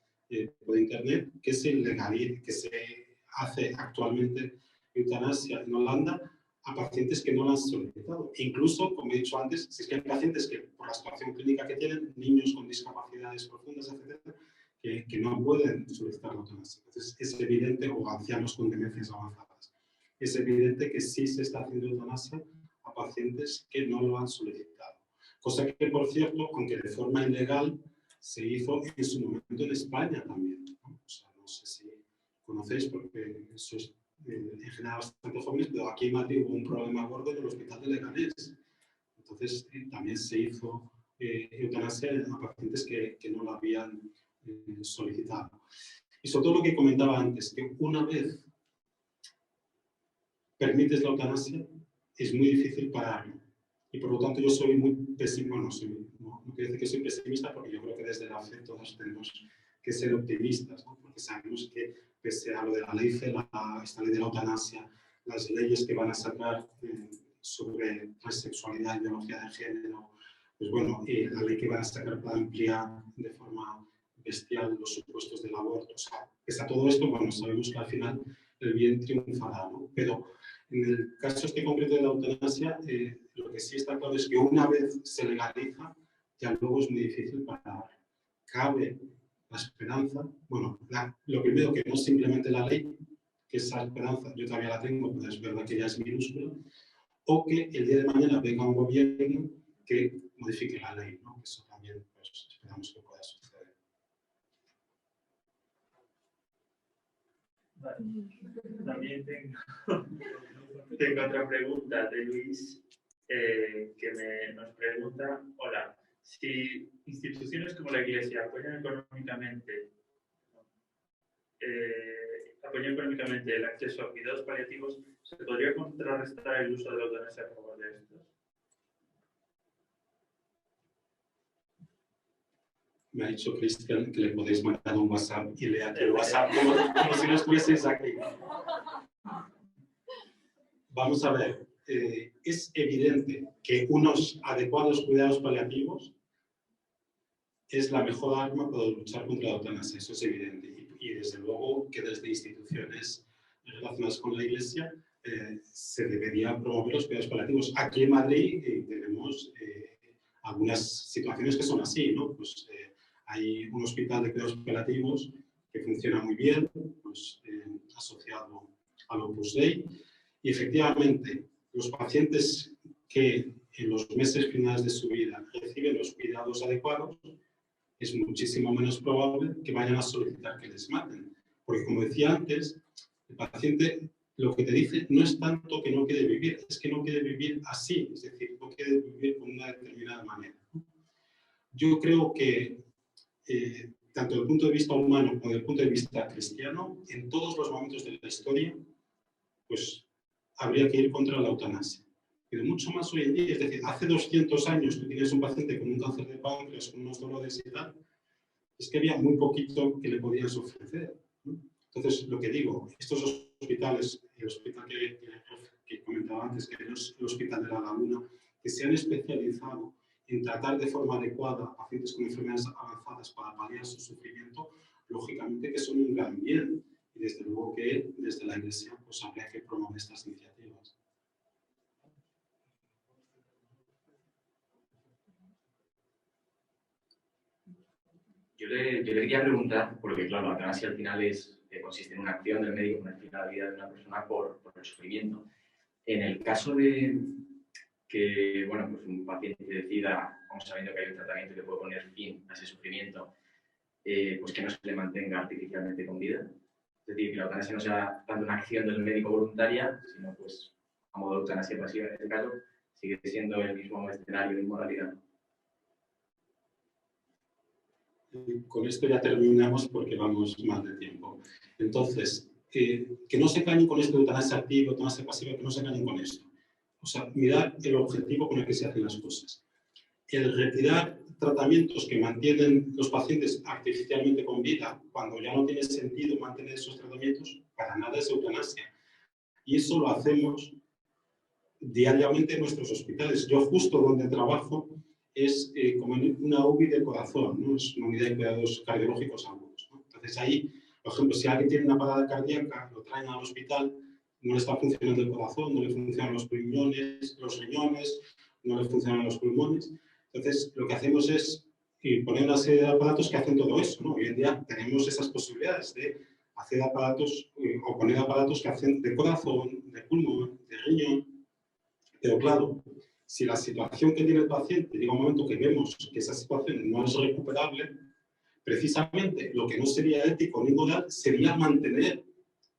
por internet, que se hace actualmente eutanasia en Holanda a pacientes que no la han solicitado. E incluso, como he dicho antes, si es que hay pacientes que, por la situación clínica que tienen, niños con discapacidades profundas, etcétera, que no pueden solicitar la eutanasia. Entonces, es evidente, o ancianos con demencias avanzadas, es evidente que sí se está haciendo eutanasia a pacientes que no lo han solicitado. Cosa que, por cierto, aunque de forma ilegal, se hizo en su momento en España también, ¿no? O sea, no sé si conocéis, porque eso es en general bastante jóvenes, pero aquí en Madrid hubo un problema gordo en el hospital de Leganés. Entonces, también se hizo eutanasia a pacientes que no la habían solicitado. Y sobre todo lo que comentaba antes, que una vez permites la eutanasia, es muy difícil pararlo. Y por lo tanto yo soy muy pesimista, no quiero decir que soy pesimista, porque yo creo que desde la fe todos tenemos que ser optimistas, ¿no? Porque sabemos que pese a lo de la ley CELA, esta ley de la eutanasia, las leyes que van a sacar sobre transexualidad y biología de género, pues bueno, la ley que van a sacar para ampliar de forma bestial los supuestos del aborto. O sea, pese a todo esto, bueno, sabemos que al final el bien triunfará, ¿no? Pero en el caso este concreto de la eutanasia, lo que sí está claro es que una vez se legaliza, ya luego es muy difícil parar. Cabe la esperanza, bueno, lo primero que no es simplemente la ley, que esa esperanza yo todavía la tengo, pero es verdad que ya es minúscula, o que el día de mañana venga un gobierno que modifique la ley, ¿no? Eso también pues, esperamos que pueda suceder. Vale. También tengo otra pregunta de Luis que nos pregunta, hola, si instituciones como la Iglesia apoyan económicamente el acceso a cuidados paliativos, ¿se podría contrarrestar el uso de la eutanasia a favor de estos? Me ha dicho Cristian que le podéis mandar un WhatsApp y lea el WhatsApp como si no estuvieseis aquí. Vamos a ver, es evidente que unos adecuados cuidados paliativos es la mejor arma para luchar contra la eutanasia, eso es evidente. Y desde luego que desde instituciones relacionadas con la Iglesia se deberían promover los cuidados paliativos. Aquí en Madrid tenemos algunas situaciones que son así, ¿no? Pues hay un hospital de cuidados paliativos que funciona muy bien, pues, asociado al Opus Dei, y efectivamente los pacientes que en los meses finales de su vida reciben los cuidados adecuados, es muchísimo menos probable que vayan a solicitar que les maten. Porque, como decía antes, el paciente lo que te dice no es tanto que no quiere vivir, es que no quiere vivir así, es decir, no quiere vivir con una determinada manera. Yo creo que, tanto desde el punto de vista humano como desde el punto de vista cristiano, en todos los momentos de la historia, pues habría que ir contra la eutanasia. Pero mucho más hoy en día, es decir, hace 200 años tú tienes un paciente con un cáncer de páncreas, con unos dolores y tal, es que había muy poquito que le podías ofrecer, ¿no? Entonces, lo que digo, estos hospitales, el hospital que comentaba antes, que es el Hospital de la Laguna, que se han especializado en tratar de forma adecuada a pacientes con enfermedades avanzadas para paliar su sufrimiento, lógicamente que son un gran bien. Y desde luego que desde la Iglesia pues habría que promover estas iniciativas. Yo le quería preguntar, porque claro, la eutanasia al final consiste en una acción del médico con el fin de la vida de una persona por el sufrimiento. En el caso de que, bueno, pues un paciente decida, como sabiendo que hay un tratamiento que puede poner fin a ese sufrimiento, pues que no se le mantenga artificialmente con vida. Es decir, que la eutanasia no sea tanto una acción del médico voluntaria, sino pues a modo de eutanasia pasiva en este caso, sigue siendo el mismo escenario de inmoralidad. Con esto ya terminamos porque vamos mal de tiempo. Entonces, que no se cañen con esto de eutanasia activa, eutanasia pasiva, que no se cañen con esto. O sea, mirar el objetivo con el que se hacen las cosas. El retirar tratamientos que mantienen los pacientes artificialmente con vida, cuando ya no tiene sentido mantener esos tratamientos, para nada es eutanasia. Y eso lo hacemos diariamente en nuestros hospitales. Yo justo donde trabajo es como una UBI del corazón, ¿no? Es una unidad de cuidados cardiológicos agudos, ¿no? Entonces ahí, por ejemplo, si alguien tiene una parada cardíaca, lo traen al hospital, no le está funcionando el corazón, no le funcionan los riñones, no le funcionan los pulmones. Entonces, lo que hacemos es poner una serie de aparatos que hacen todo eso, ¿no? Hoy en día tenemos esas posibilidades de hacer aparatos o poner aparatos que hacen de corazón, de pulmón, de riñón. Pero claro, si la situación que tiene el paciente llega un momento que vemos que esa situación no es recuperable, precisamente lo que no sería ético ni moral sería mantener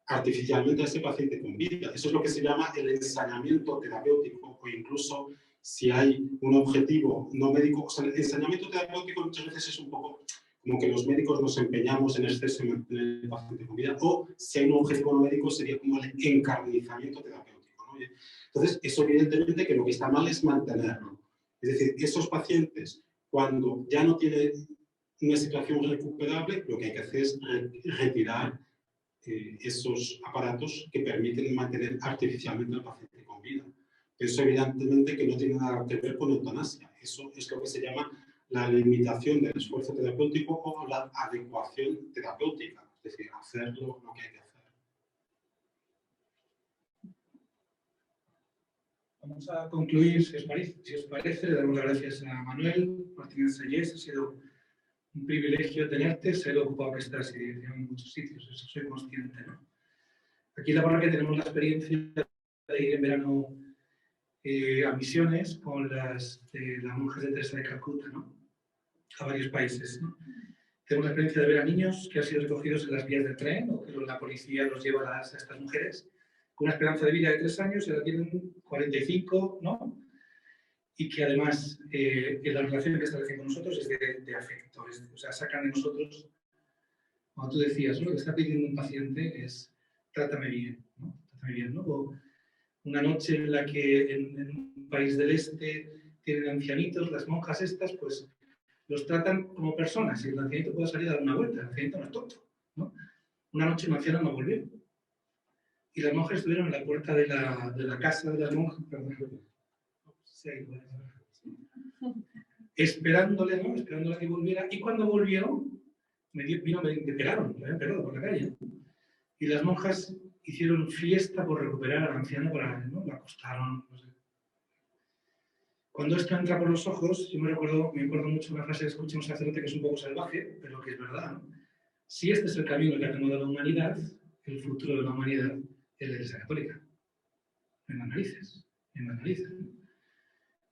artificialmente a ese paciente con vida. Eso es lo que se llama el ensañamiento terapéutico, o incluso si hay un objetivo no médico. O sea, el ensañamiento terapéutico muchas veces es un poco como que los médicos nos empeñamos en exceso en mantener el paciente con vida, o si hay un objetivo no médico sería como el encarnizamiento terapéutico, ¿no? Entonces, eso evidentemente que lo que está mal es mantenerlo. Es decir, esos pacientes, cuando ya no tienen una situación recuperable, lo que hay que hacer es retirar esos aparatos que permiten mantener artificialmente al paciente con vida. Eso evidentemente que no tiene nada que ver con eutanasia. Eso es lo que se llama la limitación del esfuerzo terapéutico o la adecuación terapéutica. Es decir, hacer lo que hay que hacer. Vamos a concluir, si os parece, le damos las gracias a Manuel Martínez Sellés. Ha sido un privilegio tenerte, ser ocupado que estás en muchos sitios, eso soy consciente, ¿no? Aquí en la parroquia tenemos la experiencia de ir en verano a misiones con las monjas de Teresa de Calcuta, ¿no? A varios países, ¿no? Tenemos la experiencia de ver a niños que han sido recogidos en las vías del tren o que la policía los lleva a estas mujeres con una esperanza de vida de 3 años y ahora tienen 45, ¿no? Y que además la relación que establecen con nosotros es de afecto, o sea, sacan de nosotros, como tú decías, ¿no? Lo que está pidiendo un paciente es trátame bien, ¿no? Trátame bien, ¿no? O una noche en la que en un país del este tienen ancianitos, las monjas estas, pues los tratan como personas y el ancianito puede salir a dar una vuelta, el ancianito no es tonto, ¿no? Una noche un anciano no volvió y las monjas estuvieron en la puerta de la casa de las monjas, esperándole, ¿no? Esperándole a que volviera, y cuando volvió me pegaron, me habían pegado por la calle, y las monjas hicieron fiesta por recuperar al anciano, ¿no? Lo acostaron, no sé. Cuando esto entra por los ojos, yo me acuerdo mucho una frase que escuché un sacerdote que es un poco salvaje, pero que es verdad, ¿no? Si este es el camino que ha tomado la humanidad, el futuro de la humanidad es la Iglesia Católica. No hay más narices, no hay más narices.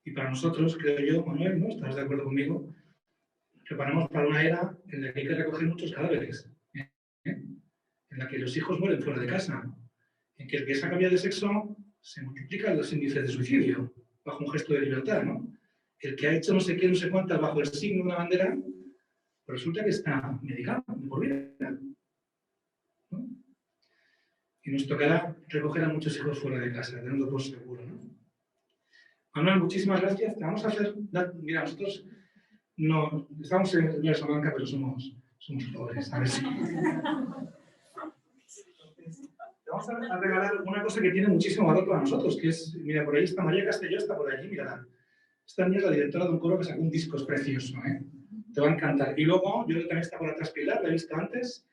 Y para nosotros, creo yo, Manuel, ¿no? ¿Estás de acuerdo conmigo? Preparamos para una era en la que hay que recoger muchos cadáveres, en la que los hijos mueren fuera de casa, en que el que se ha cambiado de sexo se multiplican los índices de suicidio bajo un gesto de libertad, ¿no? El que ha hecho no sé qué, no sé cuántas bajo el signo de una bandera, pues resulta que está medicado de por vida, ¿no? Y nos tocará recoger a muchos hijos fuera de casa, tenerlo por seguro, ¿no? Manuel, muchísimas gracias. Te vamos a hacer... Mira, nosotros no estamos en la Salamanca, pero somos pobres. A ver si... Te vamos a regalar una cosa que tiene muchísimo valor para nosotros, que es... Mira, por ahí está María Castelló, está por allí, mira. Esta niña es la directora de un coro que sacó un disco, es precioso, ¿eh? Te va a encantar. Y luego, yo creo que también está por atrás Pilar, la he visto antes.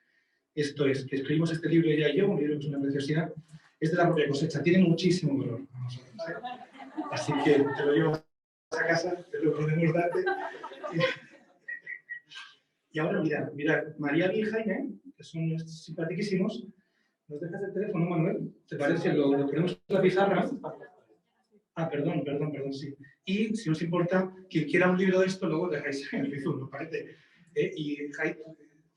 Esto es, que escribimos este libro ella y yo, un libro que es una preciosidad. Es de la propia cosecha, tiene muchísimo valor para nosotros, ¿eh? Así que te lo llevo a casa, te lo podemos darte. Y ahora, mira, María y Jaime, que son simpaticísimos, ¿nos dejas el teléfono, Manuel? ¿Te parece? Lo ponemos en la pizarra. Ah, perdón, sí. Y, si os importa, quien quiera un libro de esto, luego dejáis en el Bizum, ¿no parece? Y Jaime,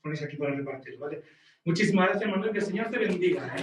ponéis aquí para repartirlo, ¿vale? Muchísimas gracias, Manuel, que el Señor te bendiga, ¿eh?